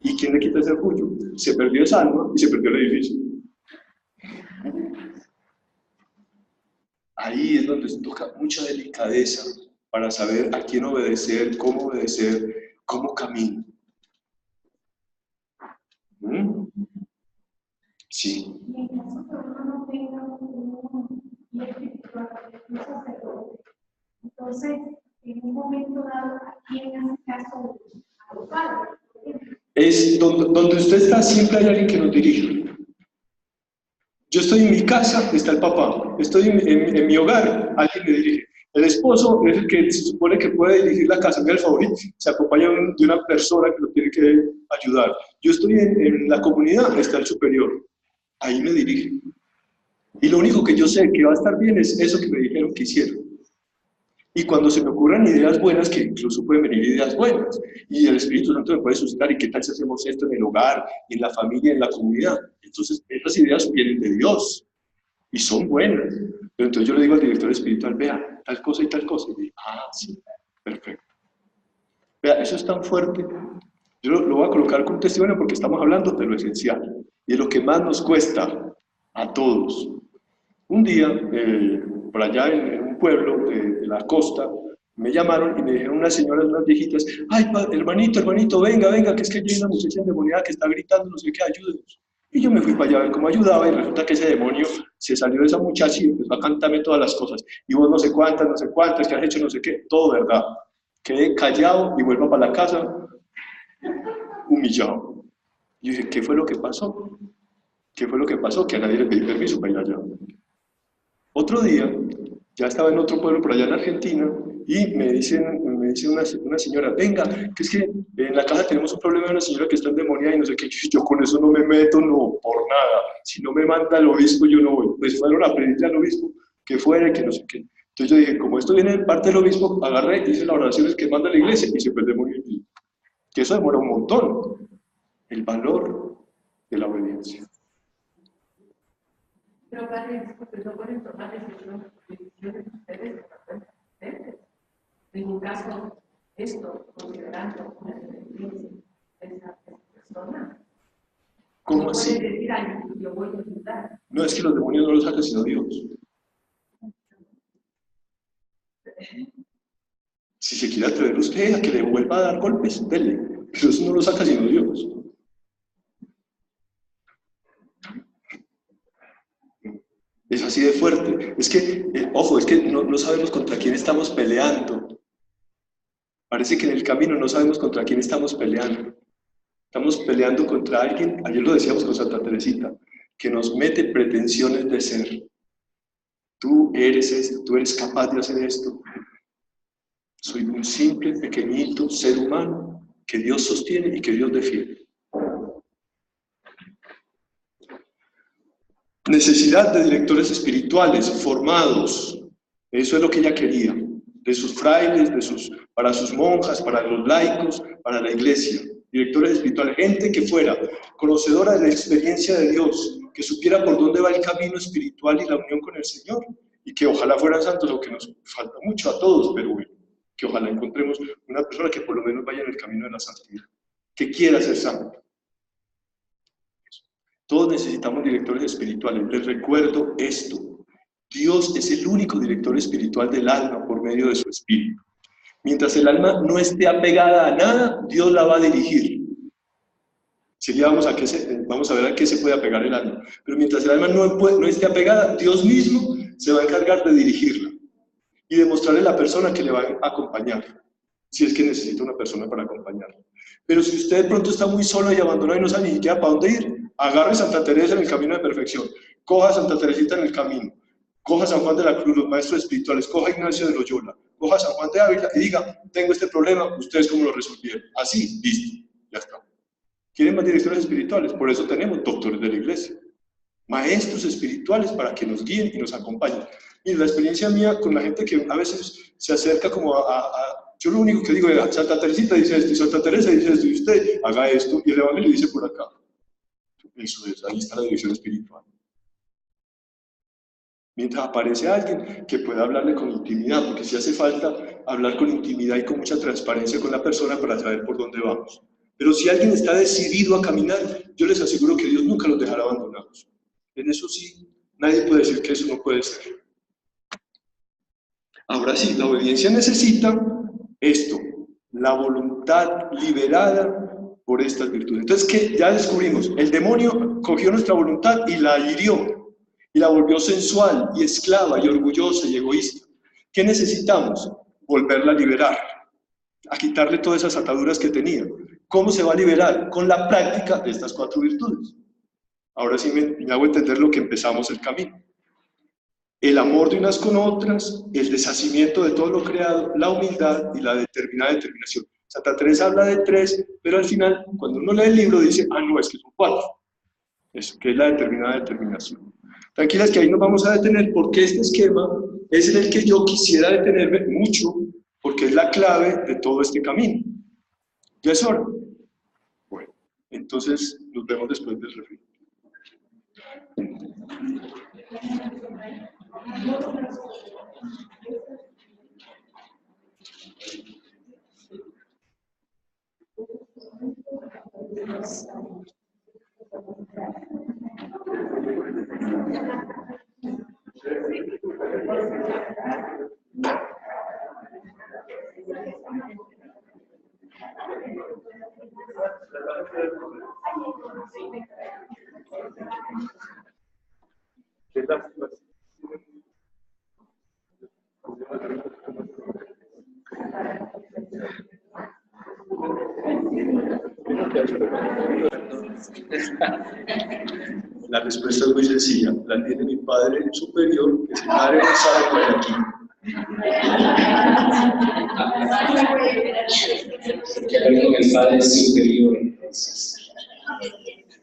¿Y quién le quita ese orgullo? Se perdió esa alma y se perdió el edificio. Ahí es donde se toca mucha delicadeza para saber a quién obedecer, cómo caminar. Sí. Y en caso que uno no tenga un espiritual, un sacerdote, entonces, en un momento dado, ¿a quién hace caso? A los padres. Es donde usted está, siempre hay alguien que nos dirige. Yo estoy en mi casa, está el papá. Estoy en mi hogar, alguien me dirige. El esposo es el que se supone que puede dirigir la casa, mira el favorito, se acompaña de una persona que lo tiene que ayudar. Yo estoy en la comunidad, está el superior. Ahí me dirige. Y lo único que yo sé que va a estar bien es eso que me dijeron que hicieron. Y cuando se me ocurran ideas buenas, que incluso pueden venir ideas buenas, y el Espíritu Santo me puede suscitar, ¿y qué tal si hacemos esto en el hogar, en la familia, en la comunidad? Entonces, esas ideas vienen de Dios, y son buenas. Pero entonces yo le digo al director espiritual, vea, tal cosa y tal cosa, y digo, sí, perfecto. Vea, eso es tan fuerte. Yo lo voy a colocar como testimonio porque estamos hablando de lo esencial, y de lo que más nos cuesta a todos. Un día, por allá en un pueblo de la costa, me llamaron y me dijeron unas señoras, unas viejitas, ay, hermanito, venga, que es que hay una muchacha endemoniada que está gritando, no sé qué, ayúdenos. Y yo me fui para allá a ver cómo ayudaba y resulta que ese demonio se salió de esa muchacha y empezó a cantarme todas las cosas. Y vos no sé cuántas, que has hecho no sé qué, todo verdad. Quedé callado y vuelvo para la casa humillado. Y dije, ¿qué fue lo que pasó? ¿Qué fue lo que pasó? Que a nadie le pedí permiso para ir allá. Otro día, ya estaba en otro pueblo por allá en Argentina, y me dice una señora, venga, que es que en la casa tenemos un problema de una señora que está endemoniada y no sé qué, yo con eso no me meto, no, por nada. Si no me manda el obispo, yo no voy. Pues fueron a pedirle al obispo que fuera, que no sé qué. Entonces yo dije, como esto viene de parte del obispo, agarré, hice la oración que manda la iglesia y se fue el demonio. Que eso demora un montón. El valor de la obediencia. Pero padre, disculpe, no pueden tomar decisiones ustedes. En ningún caso, esto, considerando la dependencia de esa persona. ¿Cómo no así? puede decir, ay, yo voy a ayudar. No, es que los demonios no los saca sino Dios. Si se quiere atrever usted a que le vuelva a dar golpes, dele. Pero eso no lo saca sino Dios. Es así de fuerte. Es que, ojo, es que no sabemos contra quién estamos peleando. Parece que en el camino no sabemos contra quién estamos peleando. Estamos peleando contra alguien, ayer lo decíamos con Santa Teresita, que nos mete pretensiones de ser. Tú eres esto, tú eres capaz de hacer esto. Soy un simple, pequeñito ser humano que Dios sostiene y que Dios defiende. Necesidad de directores espirituales formados. Eso es lo que ella quería. De sus frailes, para sus monjas, para los laicos, para la iglesia. Directores espirituales, gente que fuera conocedora de la experiencia de Dios, que supiera por dónde va el camino espiritual y la unión con el Señor, y que ojalá fueran santos, lo que nos falta mucho a todos, pero bueno, que ojalá encontremos una persona que por lo menos vaya en el camino de la santidad, que quiera ser santo. Todos necesitamos directores espirituales. Les recuerdo esto. Dios es el único director espiritual del alma por medio de su espíritu. Mientras el alma no esté apegada a nada, Dios la va a dirigir. Enseguida vamos a ver a qué se puede apegar el alma. Pero mientras el alma no esté apegada, Dios mismo se va a encargar de dirigirla y de mostrarle a la persona que le va a acompañar, si es que necesita una persona para acompañarla. Pero si usted de pronto está muy solo y abandonado y no sabe ni siquiera para dónde ir, agarre Santa Teresa en el camino de perfección, coja a Santa Teresita en el camino, coja a San Juan de la Cruz, los maestros espirituales, coja a Ignacio de Loyola, coja a San Juan de Ávila y diga, tengo este problema, ¿ustedes cómo lo resolvieron? Así, listo, ya está. ¿Quieren más directores espirituales? Por eso tenemos doctores de la iglesia, maestros espirituales para que nos guíen y nos acompañen. Y la experiencia mía con la gente que a veces se acerca como yo lo único que digo es, Santa Teresita dice esto, y Santa Teresa dice esto, y usted haga esto, y el Evangelio dice por acá. Eso es, ahí está la dirección espiritual. Mientras aparece alguien que pueda hablarle con intimidad, porque si hace falta hablar con intimidad y con mucha transparencia con la persona para saber por dónde vamos. Pero si alguien está decidido a caminar, yo les aseguro que Dios nunca los dejará abandonados. En eso sí, nadie puede decir que eso no puede ser. Ahora sí, la obediencia necesita esto, la voluntad liberada por estas virtudes. Entonces, ¿qué? Ya descubrimos, el demonio cogió nuestra voluntad y la hirió, y la volvió sensual, y esclava, y orgullosa, y egoísta. ¿Qué necesitamos? Volverla a liberar, a quitarle todas esas ataduras que tenía. ¿Cómo se va a liberar? Con la práctica de estas 4 virtudes. Ahora sí me hago entender lo que empezamos el camino. El amor de unas con otras, el deshacimiento de todo lo creado, la humildad y la determinada determinación. Santa Teresa habla de 3, pero al final, cuando uno lee el libro, dice, no, es que son 4. Eso, que es la determinada determinación. Tranquilas que ahí nos vamos a detener, porque este esquema es en el que yo quisiera detenerme mucho, porque es la clave de todo este camino. ¿Ya es hora? Bueno, entonces nos vemos después del refrán. La respuesta es muy sencilla. La tiene mi Padre superior, que si Padre no sabe, por aquí. Claro que el Padre es superior, entonces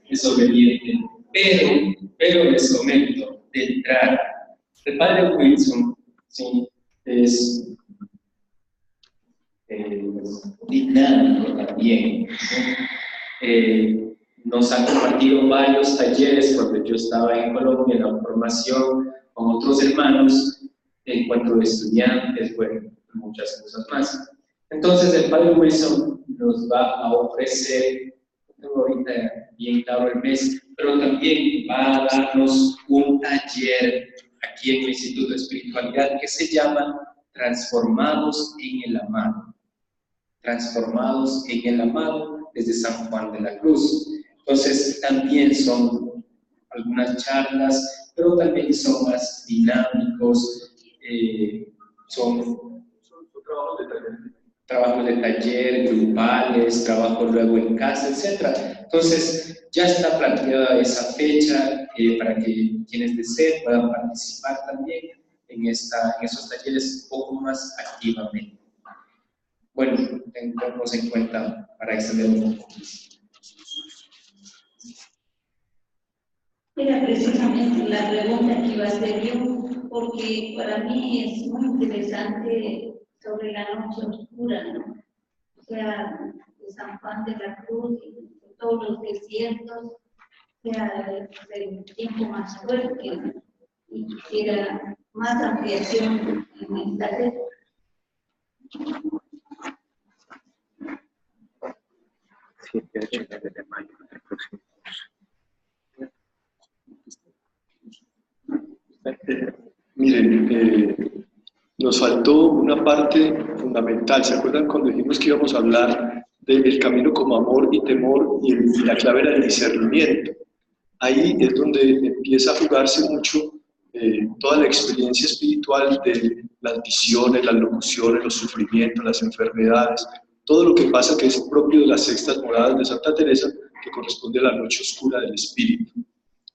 es obediente. Pero les comento, de entrada, el Padre Wilson, sí, es dinámico también, ¿sí? Nos han compartido varios talleres cuando yo estaba en Colombia en la formación con otros hermanos en cuanto a estudiantes, bueno, muchas cosas más. Entonces el Padre Wilson nos va a ofrecer, no tengo ahorita bien claro el mes, pero también va a darnos un taller aquí en el Instituto de Espiritualidad que se llama Transformados en el Amado. Transformados en el Amado desde San Juan de la Cruz. Entonces también son algunas charlas, pero también son más dinámicos, son trabajos de taller, grupales, trabajos luego en casa, etc. Entonces ya está planteada esa fecha para que quienes deseen puedan participar también en esos talleres un poco más activamente. Bueno, tengamos en cuenta para extender un poco más. Era precisamente la pregunta que iba a hacer yo, porque para mí es muy interesante sobre la noche oscura, ¿no? O sea, de San Juan de la Cruz y de todos los desiertos, o sea, el tiempo más fuerte, ¿no? Y quisiera más ampliación en esta red. Miren, nos faltó una parte fundamental. ¿Se acuerdan cuando dijimos que íbamos a hablar del camino como amor y temor y la clave era el discernimiento? Ahí es donde empieza a jugarse mucho toda la experiencia espiritual de las visiones, las locuciones, los sufrimientos, las enfermedades, todo lo que pasa que es propio de las sextas moradas de Santa Teresa, que corresponde a la noche oscura del espíritu.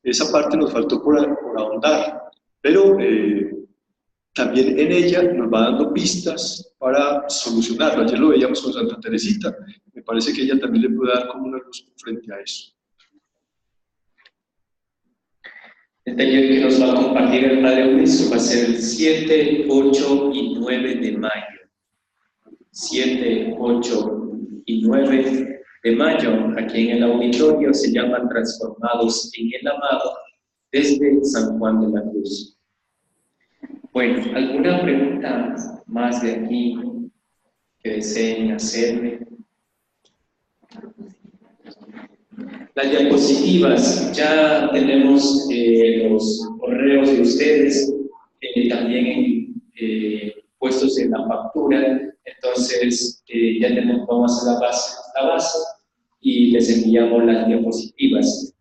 Esa parte nos faltó por ahondar, pero también en ella nos va dando pistas para solucionarlo. Ayer lo veíamos con Santa Teresita, me parece que ella también le puede dar como una luz frente a eso. El taller que nos va a compartir el Padre Wilson va a ser el 7, 8 y 9 de mayo. 7, 8 y 9 de mayo, aquí en el auditorio, se llaman Transformados en el Amado, desde San Juan de la Cruz. Bueno, ¿alguna pregunta más de aquí que deseen hacerme? Las diapositivas, ya tenemos los correos de ustedes también puestos en la factura, entonces ya vamos a la base y les enviamos las diapositivas.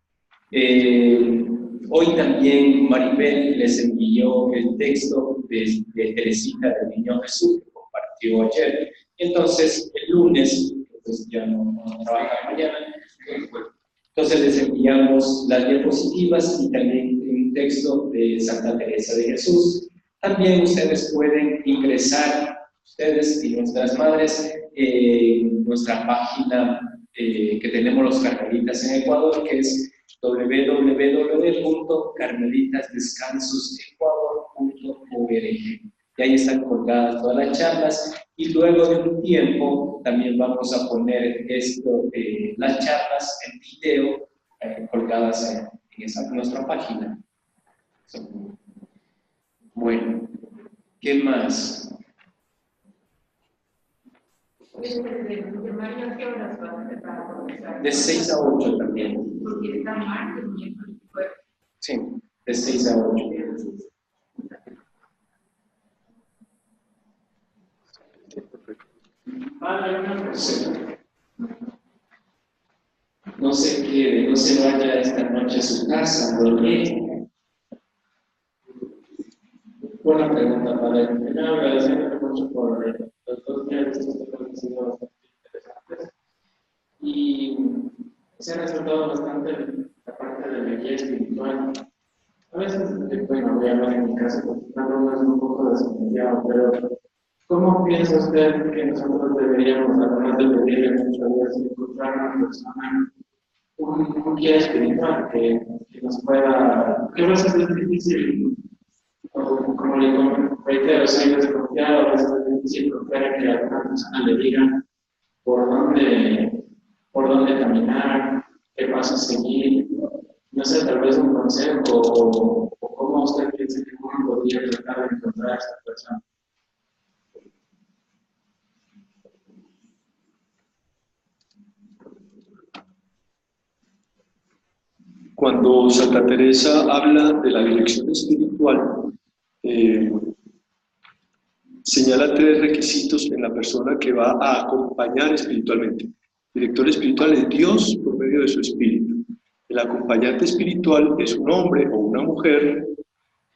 Hoy también Maribel les envió el texto de Teresita del Niño Jesús que compartió ayer. Entonces el lunes, pues ya no trabaja mañana, entonces les enviamos las diapositivas y también un texto de Santa Teresa de Jesús. También ustedes pueden ingresar, ustedes y nuestras madres, en nuestra página que tenemos los carmelitas en Ecuador, que es www.carmelitasdescansosecuador.org. Y ahí están colgadas todas las charlas. Y luego de un tiempo también vamos a poner las charlas en video colgadas en nuestra página. Bueno, ¿qué más? ¿De mayo a qué horas van a empezar a comenzar? De 6 a 8 también. Porque está martes, miércoles y jueves. Sí, de 6 a 8. Padre, una persona no se quede, no se vaya esta noche a su casa a dormir. Buena pregunta, Padre. Primero, agradeciéndole mucho por los 2 días de estos temas que han sido bastante interesantes. Y se ha resaltado bastante la parte de la guía espiritual. A veces, bueno, voy a hablar en mi caso, porque una broma es un poco desconfiado, pero ¿cómo piensa usted que nosotros deberíamos, además de pedirle mucho a Dios, encontrar una persona, un guía espiritual que nos pueda, que a veces es difícil, como le reitero, soy desconfiado, a veces es difícil confiar en que alguna persona le diga por dónde caminar, qué pasos seguir, no sé, tal vez un consejo o cómo usted piensa que uno podría tratar de encontrar a esta persona. Cuando Santa Teresa habla de la dirección espiritual, señala 3 requisitos en la persona que va a acompañar espiritualmente. El director espiritual es Dios por medio de su espíritu. El acompañante espiritual es un hombre o una mujer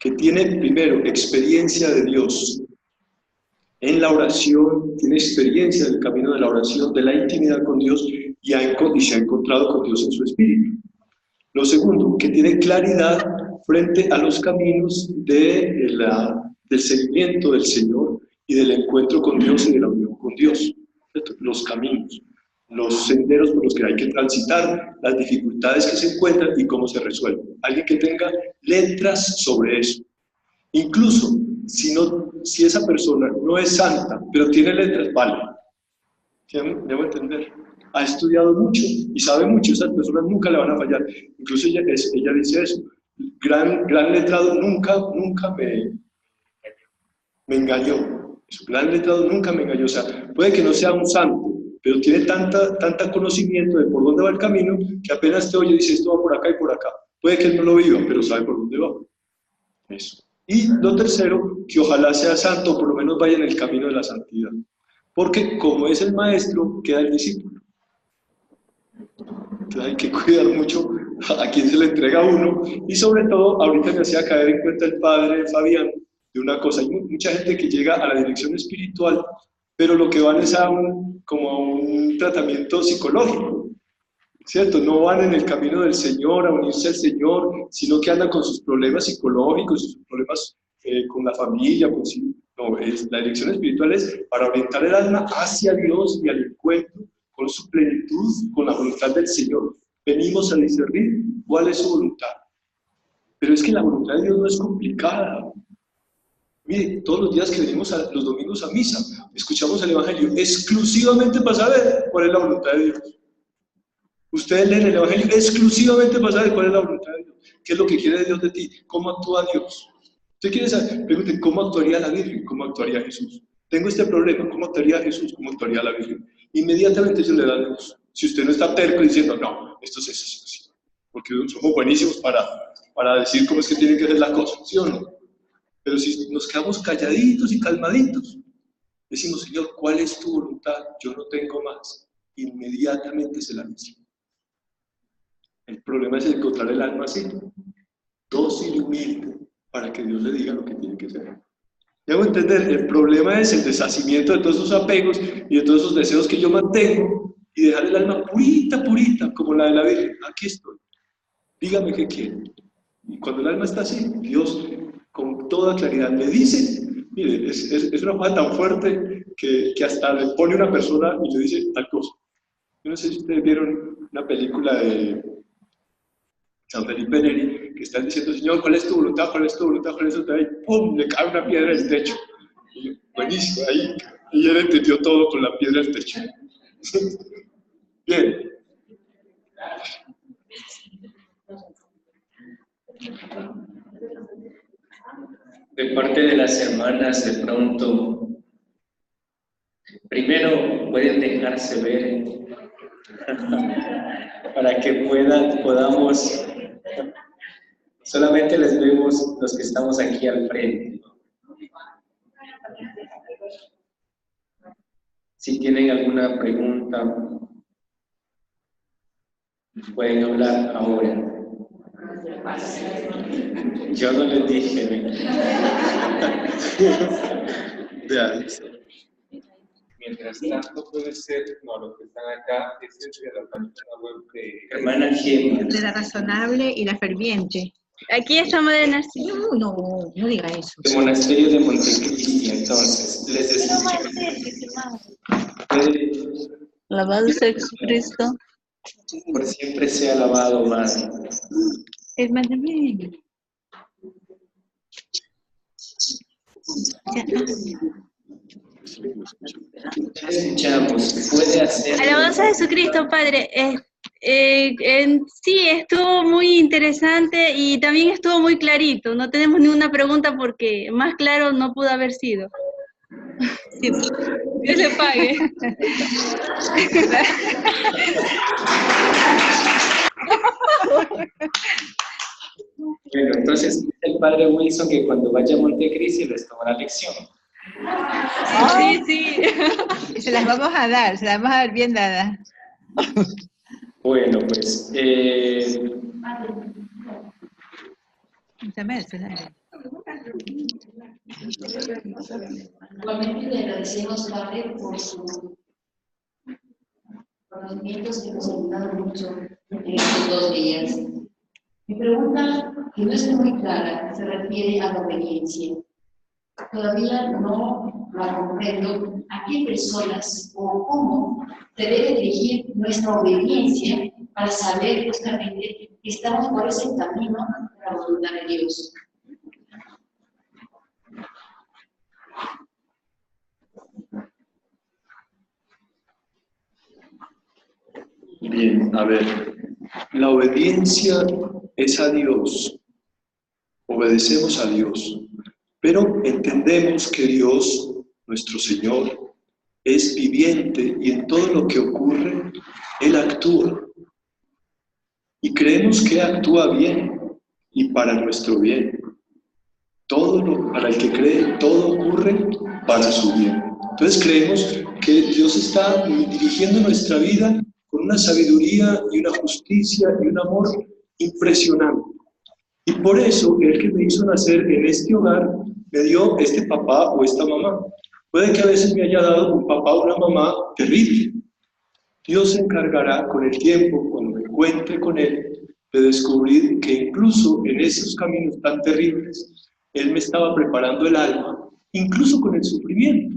que tiene primero experiencia de Dios en la oración, tiene experiencia del camino de la oración, de la intimidad con Dios y se ha encontrado con Dios en su espíritu. Lo segundo, que tiene claridad frente a los caminos del seguimiento del Señor y del encuentro con Dios y de la unión con Dios. Los caminos, los senderos por los que hay que transitar, las dificultades que se encuentran y cómo se resuelven. Alguien que tenga letras sobre eso. Incluso, si esa persona no es santa, pero tiene letras, vale. ¿Debo entender? Ha estudiado mucho y sabe mucho, esas personas nunca le van a fallar. Incluso ella dice eso, gran letrado nunca me engañó. Gran letrado nunca me engañó. O sea, puede que no sea un santo, pero tiene tanta conocimiento de por dónde va el camino que apenas te oye y dice esto va por acá y por acá. Puede que él no lo viva, pero sabe por dónde va. Eso. Y lo tercero, que ojalá sea santo, o por lo menos vaya en el camino de la santidad. Porque como es el maestro, queda el discípulo. Entonces hay que cuidar mucho a quién se le entrega a uno. Y sobre todo, ahorita me hacía caer en cuenta el padre Fabián de una cosa. Hay mucha gente que llega a la dirección espiritual, pero lo que van es como a un tratamiento psicológico, ¿cierto? No van en el camino del Señor, a unirse al Señor, sino que andan con sus problemas psicológicos, sus problemas con la familia, con sí. No, la dirección espiritual es para orientar el alma hacia Dios y al encuentro con su plenitud, con la voluntad del Señor. Venimos a discernir cuál es su voluntad. Pero es que la voluntad de Dios no es complicada. Mire, todos los días que venimos los domingos a misa, escuchamos el Evangelio exclusivamente para saber cuál es la voluntad de Dios. Ustedes leen el Evangelio exclusivamente para saber cuál es la voluntad de Dios. ¿Qué es lo que quiere Dios de ti? ¿Cómo actúa Dios? ¿Usted quiere saber? Pregunten, ¿cómo actuaría la Virgen? ¿Cómo actuaría Jesús? Tengo este problema, ¿cómo actuaría Jesús? ¿Cómo actuaría la Virgen? Inmediatamente se le da luz. Si usted no está terco diciendo, no, esto es eso, porque somos buenísimos para decir cómo es que tienen que ser las cosas, ¿sí o no? Pero si nos quedamos calladitos y calmaditos, decimos, Señor, ¿cuál es tu voluntad? Yo no tengo más. Inmediatamente se la dice. El problema es encontrar el alma así, dócil y humilde, para que Dios le diga lo que tiene que hacer. Debo entender, el problema es el deshacimiento de todos esos apegos y de todos esos deseos que yo mantengo y dejar el alma purita, como la de la Virgen. Aquí estoy. Dígame qué quiere. Y cuando el alma está así, Dios con toda claridad le dice, mire, es una cosa tan fuerte que hasta le pone una persona y le dice tal cosa. Yo no sé si ustedes vieron una película de San Felipe Neri, que están diciendo, Señor, ¿cuál es tu voluntad? ¿Cuál es tu voluntad? ¿Cuál es tu voluntad? Y ¡pum! Le cae una piedra del techo. Y yo, buenísimo, ahí él entendió todo con la piedra del techo. Bien. De parte de las hermanas, de pronto, primero pueden dejarse ver para que podamos, solamente les vemos los que estamos aquí al frente. Si tienen alguna pregunta, pueden hablar ahora. Yo no les dije. Mientras tanto puede ser, no, lo que están acá es de la página web de Hermana Gemma. De la razonable y la ferviente. Aquí estamos de Narciso. No diga eso. El monasterio de Montecristi, entonces, les escucho. Alabado sea Jesucristo. Por siempre sea alabado, Madre. Hermana. Escuchamos, puede hacer. Alabado sea Jesucristo, Padre. Sí, estuvo muy interesante y también estuvo muy clarito. No tenemos ninguna pregunta porque más claro no pudo haber sido. Sí, Dios le pague. Bueno, entonces el padre Wilson que cuando vaya a Montecristi les tomará lección. Sí, sí. Y se las vamos a dar, bien dadas. Bueno, pues. Igualmente le agradecemos, Padre, por sus conocimientos que nos han ayudado mucho en estos 2 días. Mi pregunta, que no es muy clara, se refiere a la obediencia. Todavía no la comprendo a qué personas o cómo se debe dirigir nuestra obediencia para saber justamente que estamos por ese camino de la voluntad de Dios. Bien, a ver, la obediencia es a Dios, obedecemos a Dios, pero entendemos que Dios, nuestro Señor, es viviente y en todo lo que ocurre, Él actúa. Y creemos que actúa bien y para nuestro bien. Para el que cree, todo ocurre para su bien. Entonces creemos que Dios está dirigiendo nuestra vida con una sabiduría y una justicia y un amor impresionante. Y por eso, el que me hizo nacer en este hogar, me dio este papá o esta mamá. Puede que a veces me haya dado un papá o una mamá terrible. Dios se encargará con el tiempo, cuando me encuentre con Él, de descubrir que incluso en esos caminos tan terribles, Él me estaba preparando el alma, incluso con el sufrimiento.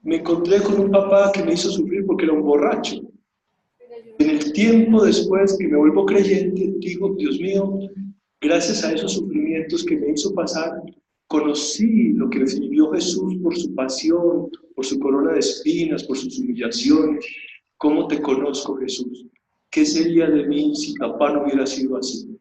Me encontré con un papá que me hizo sufrir porque era un borracho. En el tiempo después que me vuelvo creyente, digo, Dios mío, gracias a esos sufrimientos que me hizo pasar, conocí lo que vivió Jesús por su pasión, por su corona de espinas, por sus humillaciones. ¿Cómo te conozco, Jesús? ¿Qué sería de mí si papá no hubiera sido así?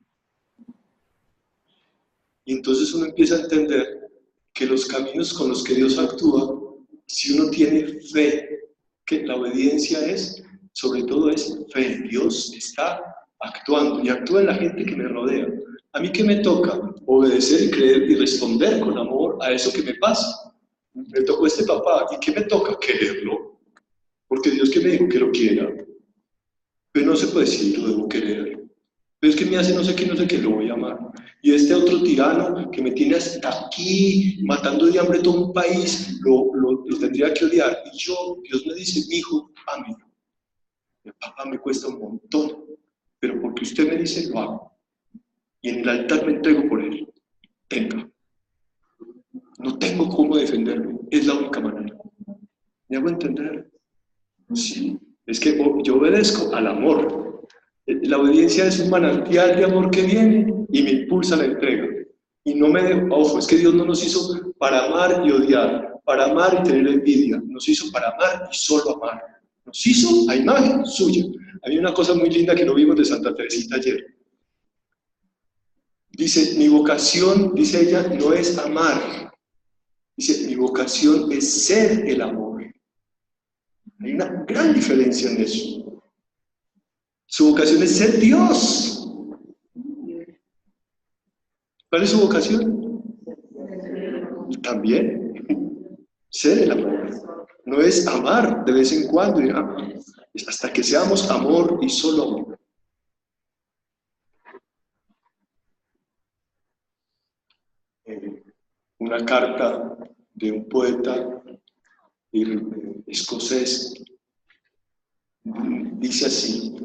Y entonces uno empieza a entender que los caminos con los que Dios actúa, si uno tiene fe, que la obediencia es, sobre todo es fe. Dios está actuando y actúa en la gente que me rodea. ¿A mí qué me toca? Obedecer y creer y responder con amor a eso que me pasa. Me tocó este papá, ¿y qué me toca? Quererlo. Porque Dios que me dijo que lo quiera. Pero no se puede decir, lo debo querer. Pero es que me hace no sé qué, lo voy a amar. Y este otro tirano que me tiene hasta aquí, matando de hambre todo un país, lo tendría que odiar. Y yo, Dios me dice, mi hijo, ámelo. El papá me cuesta un montón, pero porque usted me dice, lo hago. Y en el altar me entrego por él. Venga. No tengo cómo defenderme, es la única manera. ¿Me hago entender? Sí, es que yo obedezco al amor. La obediencia es un manantial de amor que viene y me impulsa a la entrega. Y no me dejo, ojo, es que Dios no nos hizo para amar y odiar, para amar y tener envidia. Nos hizo para amar y solo amar. Nos hizo a imagen suya. Hay una cosa muy linda que lo vimos de Santa Teresita ayer. Dice, mi vocación, dice ella, no es amar. Dice, mi vocación es ser el amor. Hay una gran diferencia en eso. Su vocación es ser Dios. ¿Cuál es su vocación? También ser el amor. No es amar de vez en cuando, hasta que seamos amor y solo amor. Una carta de un poeta escocés dice así,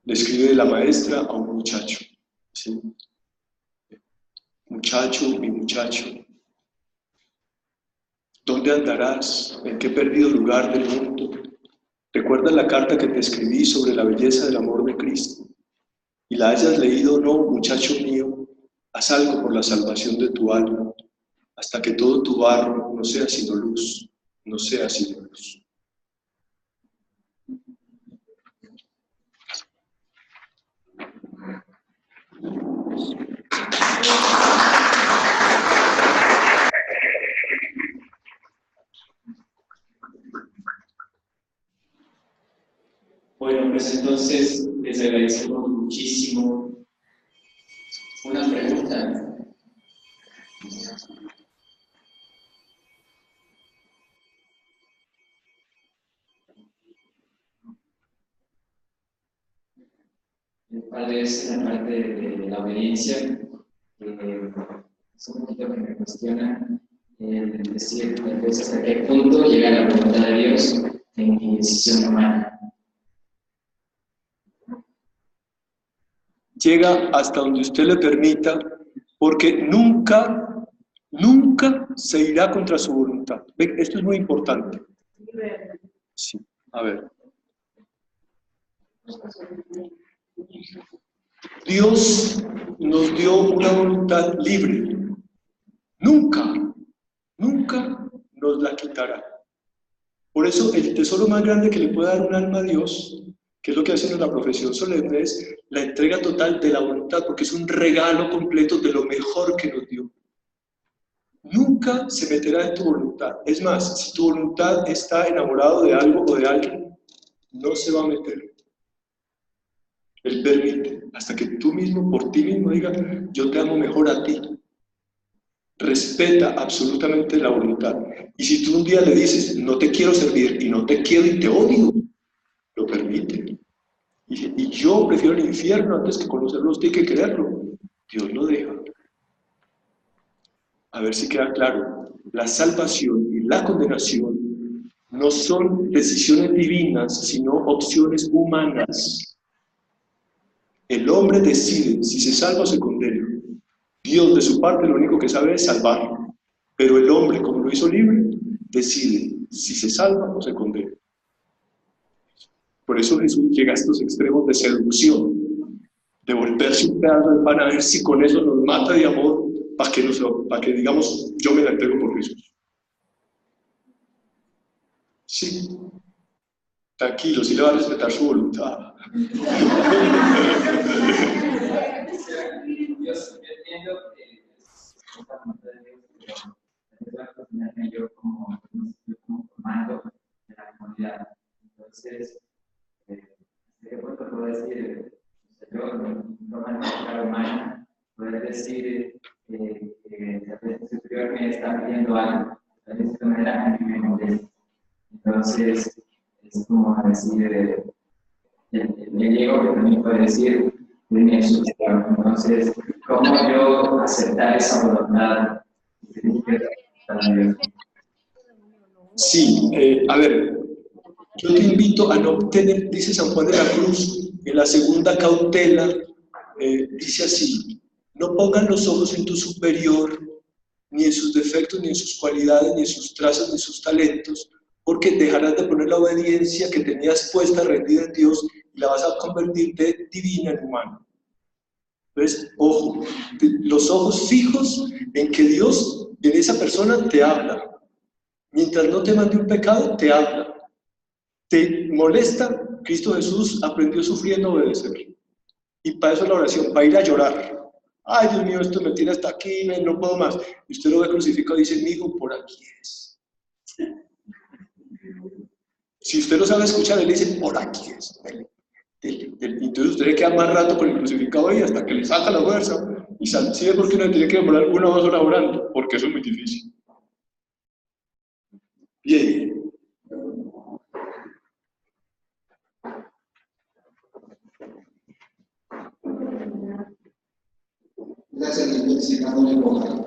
le escribe la maestra a un muchacho, ¿sí? Muchacho, mi muchacho, ¿dónde andarás? ¿En qué perdido lugar del mundo? ¿Recuerdas la carta que te escribí sobre la belleza del amor de Cristo? Y la hayas leído o no, muchacho mío, haz algo por la salvación de tu alma, hasta que todo tu barro no sea sino luz, no sea sino luz. Bueno, pues entonces les agradecemos muchísimo. Una pregunta. ¿Cuál es la parte de la obediencia? Es un poquito que me cuestiona, decir, entonces, hasta qué punto llega la voluntad de Dios en mi decisión humana. Llega hasta donde usted le permita, porque nunca se irá contra su voluntad. ¿Ven? Esto es muy importante. Sí, a ver. Dios nos dio una voluntad libre. Nunca nos la quitará. Por eso el tesoro más grande que le puede dar un alma a Dios, que es lo que hace en la profesión solemne, es la entrega total de la voluntad, porque es un regalo completo de lo mejor que nos dio. Nunca se meterá en tu voluntad. Es más, si tu voluntad está enamorado de algo o de alguien, no se va a meter. Él permite, hasta que tú mismo, por ti mismo, digas, yo te amo mejor a ti. Respeta absolutamente la voluntad. Y si tú un día le dices, no te quiero servir y no te quiero y te odio, lo permite. Y yo prefiero el infierno antes que conocerlo a usted y que quererlo. Dios lo deja. A ver si queda claro. La salvación y la condenación no son decisiones divinas, sino opciones humanas. El hombre decide si se salva o se condena. Dios, de su parte, lo único que sabe es salvarlo. Pero el hombre, como lo hizo libre, decide si se salva o se condena. Por eso Jesús llega a estos extremos de seducción, de volverse un pedazo de pan a ver si con eso nos mata de amor, para que digamos, yo me la entrego por Jesús. Sí, tranquilo, sí le va a respetar su voluntad. Yo entiendo que es una voluntad de Dios, pero es la yo como comando de la comunidad. Entonces, ¿qué punto puedo decir? Yo, no manera humana, poder decir que la persona superior me está pidiendo algo, de esta manera a mí me molesta. Entonces, es como decir, el ego que también puede decir, tiene su estado. Entonces, ¿cómo yo aceptar esa voluntad? Sí, a ver, yo te invito a no tener, dice San Juan de la Cruz, en la segunda cautela, dice así, no pongan los ojos en tu superior, ni en sus defectos, ni en sus cualidades, ni en sus trazas, ni en sus talentos, porque dejarás de poner la obediencia que tenías puesta, rendida en Dios, y la vas a convertir de divina en humana. Entonces, ojo, los ojos fijos en que Dios en esa persona te habla. Mientras no te mande un pecado, te habla. ¿Te molesta? Cristo Jesús aprendió sufriendo a obedecer. Y para eso es la oración, para ir a llorar. Ay, Dios mío, esto me tiene hasta aquí, no puedo más. Y usted lo ve crucificado y dice, mi hijo, por aquí es. Si usted lo sabe escuchar, él dice, por aquí es. Entonces usted le queda más rato con el crucificado ahí hasta que le saca la fuerza. Y ¿sí ve por qué uno tiene que demorar 1 o 2 horas orando? Porque eso es muy difícil. Bien. Gracias, senador,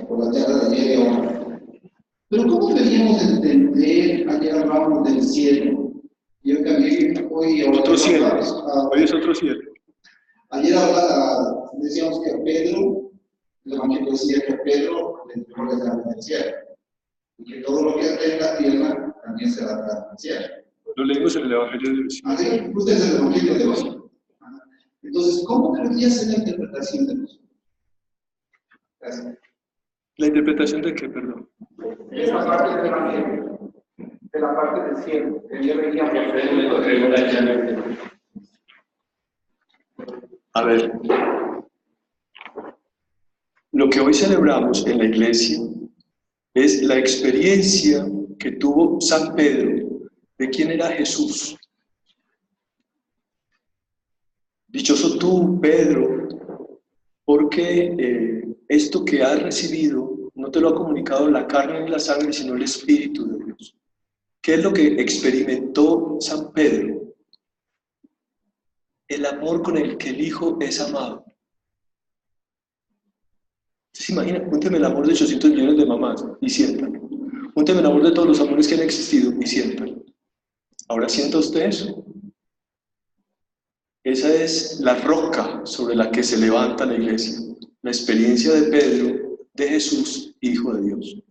por la charla de ayer y ahora. Pero ¿cómo deberíamos entender? Ayer hablamos del cielo. Yo también hoy... Otro cielo. Hoy es otro cielo. Ayer decíamos que a Pedro, el Evangelio decía que a Pedro le entregó la llave del cielo. Y que todo lo que esté en la tierra también será dado en el cielo. Lo leímos en el Evangelio de hoy. Ah, sí, usted es el Evangelio de hoy. Entonces, ¿cómo debería ser la interpretación de eso? Gracias. ¿La interpretación de qué, perdón? Esa parte del Evangelio, de la parte del cielo, que yo venía a A ver, lo que hoy celebramos en la iglesia es la experiencia que tuvo San Pedro de quién era Jesús. Dichoso tú, Pedro, porque esto que has recibido no te lo ha comunicado la carne ni la sangre, sino el Espíritu de Dios. ¿Qué es lo que experimentó San Pedro? El amor con el que el Hijo es amado. ¿Se imagina? Júnteme el amor de 800 millones de mamás y siéntanlo. Júnteme el amor de todos los amores que han existido y siéntanlo. ¿Ahora sienta usted eso? Esa es la roca sobre la que se levanta la iglesia. La experiencia de Pedro, de Jesús, Hijo de Dios.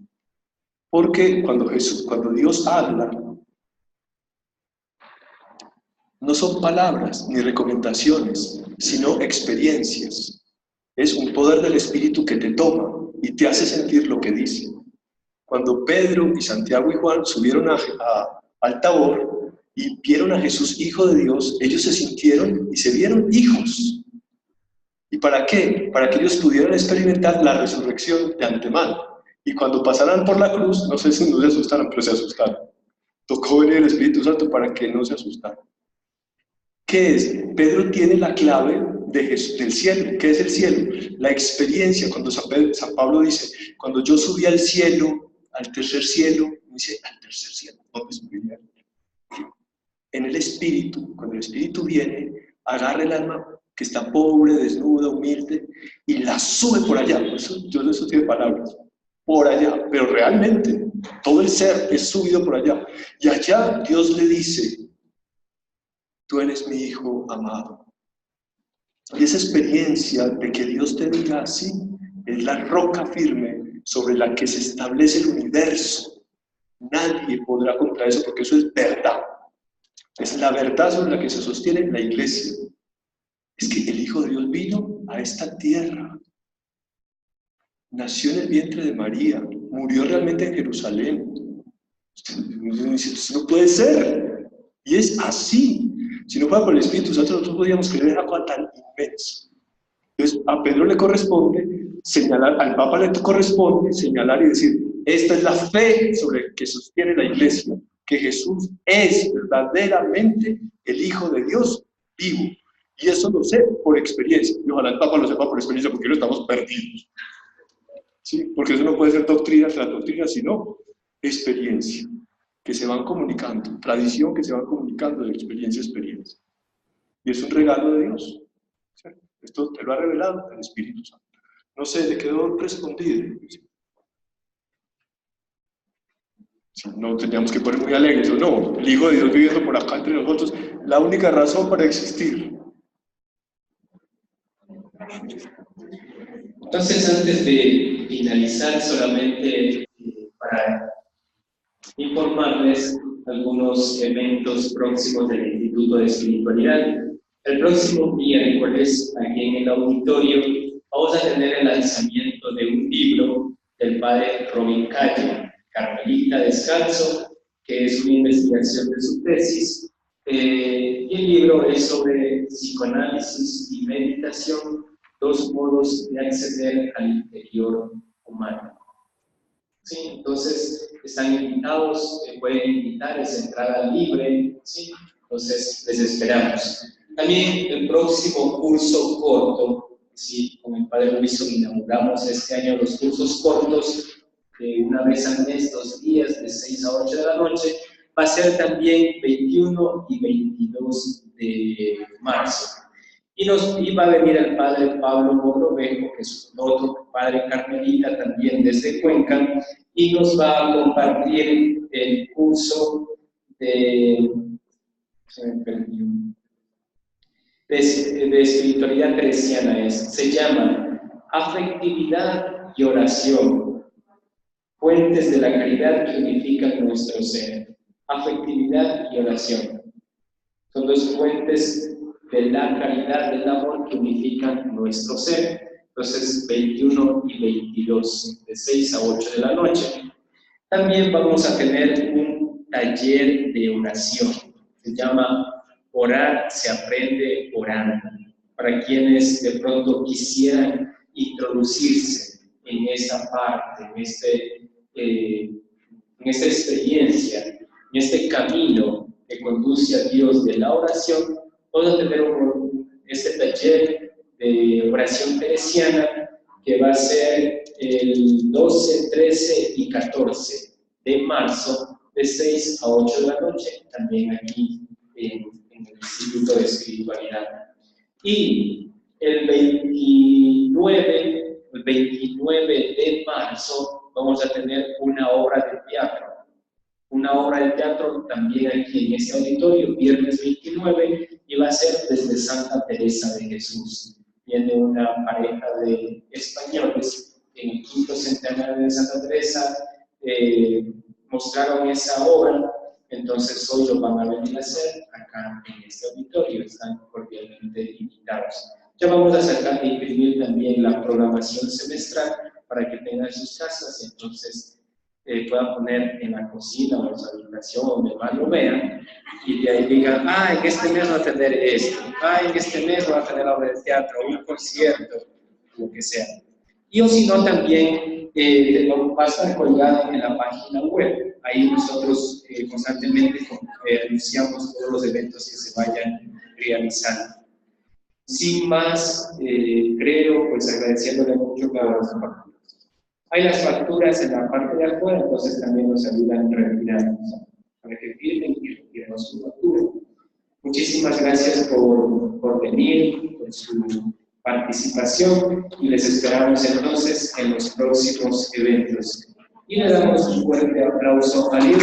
Porque cuando Dios habla, no son palabras ni recomendaciones, sino experiencias. Es un poder del Espíritu que te toma y te hace sentir lo que dice. Cuando Pedro y Santiago y Juan subieron al Tabor y vieron a Jesús, Hijo de Dios, ellos se sintieron y se vieron hijos. ¿Y para qué? Para que ellos pudieran experimentar la resurrección de antemano. Y cuando pasaran por la cruz, no sé si no se asustaron, pero se asustaron. Tocó venir el Espíritu Santo para que no se asustaran. ¿Qué es? Pedro tiene la clave del cielo. ¿Qué es el cielo? La experiencia. Cuando San Pablo dice, cuando yo subí al cielo, al tercer cielo, dice, al tercer cielo, ¿dónde subiría? En el Espíritu. Cuando el Espíritu viene, agarra el alma que está pobre, desnuda, humilde, y la sube por allá. Yo no sé si tiene palabras. Por allá, pero realmente todo el ser es subido por allá. Y allá Dios le dice, tú eres mi Hijo amado. Y esa experiencia de que Dios te diga así, es la roca firme sobre la que se establece el universo. Nadie podrá contra eso, porque eso es verdad. Es la verdad sobre la que se sostiene la iglesia. Es que el Hijo de Dios vino a esta tierra. Nació en el vientre de María, murió realmente en Jerusalén. Eso no puede ser. Y es así. Si no fuera por el Espíritu Santo, nosotros podríamos creer algo tan inmenso. Entonces, a Pedro le corresponde señalar, al Papa le corresponde señalar y decir, esta es la fe sobre que sostiene la iglesia, que Jesús es verdaderamente el Hijo de Dios vivo. Y eso lo sé por experiencia. Y ojalá el Papa lo sepa por experiencia, porque no estamos perdidos. ¿Sí? Porque eso no puede ser doctrina tras doctrina, sino experiencia, que se van comunicando, tradición que se van comunicando de experiencia a experiencia. Y es un regalo de Dios. ¿Sí? Esto te lo ha revelado el Espíritu Santo. No sé, ¿le quedó respondido? Sí, no teníamos que poner muy alegres, ¿o no? El Hijo de Dios viviendo por acá entre nosotros, la única razón para existir. Entonces, antes de finalizar, solamente para informarles algunos eventos próximos del Instituto de Espiritualidad. El próximo miércoles, aquí en el auditorio, vamos a tener el lanzamiento de un libro del padre Robin Calle, Carmelita Descalzo, que es una investigación de su tesis. Y el libro es sobre psicoanálisis y meditación, dos modos de acceder al interior humano. Sí, entonces están invitados, pueden invitar, es entrada libre, ¿sí? Entonces les esperamos. También el próximo curso corto, ¿sí? Con el padre Luis inauguramos este año los cursos cortos una vez al mes, 2 días, de 6 a 8 de la noche, va a ser también 21 y 22 de marzo. Y va a venir el padre Pablo Mogrovejo, que es otro padre carmelita también desde Cuenca, y nos va a compartir el curso de espiritualidad teresiana. Se llama Afectividad y Oración, fuentes de la caridad que unifican nuestro ser. Afectividad y oración son dos fuentes de la caridad, del amor que unifican nuestro ser. Entonces, 21 y 22, de 6 a 8 de la noche. También vamos a tener un taller de oración. Se llama Orar se aprende orando. Para quienes de pronto quisieran introducirse en esa parte, en esta experiencia, en este camino que conduce a Dios de la oración, vamos a tener este taller de oración teresiana que va a ser el 12, 13 y 14 de marzo, de 6 a 8 de la noche, también aquí en el Instituto de Espiritualidad. Y el 29 de marzo vamos a tener una obra de teatro. Una obra de teatro también aquí en este auditorio, viernes 29, y va a ser desde Santa Teresa de Jesús. Viene una pareja de españoles en el 5º centenario de Santa Teresa, mostraron esa obra, entonces hoy lo van a venir a hacer acá en este auditorio, están cordialmente invitados. Ya vamos a sacar de imprimir también la programación semestral para que tengan sus casas, entonces puedan poner en la cocina o en su habitación donde más lo vean y de ahí digan, en este mes va a tener esto, en este mes va a tener obra de teatro, un concierto, lo que sea. Y o si no, también va a estar colgado en la página web. Ahí nosotros constantemente anunciamos todos los eventos que se vayan realizando. Sin más, creo, pues agradeciéndole mucho por las facturas. Hay las facturas en la parte de afuera, entonces también nos ayudan a retirarnos, para que firmen y retiren su factura. Muchísimas gracias por venir, por su participación y les esperamos entonces en los próximos eventos. Y le damos un fuerte aplauso a Dios.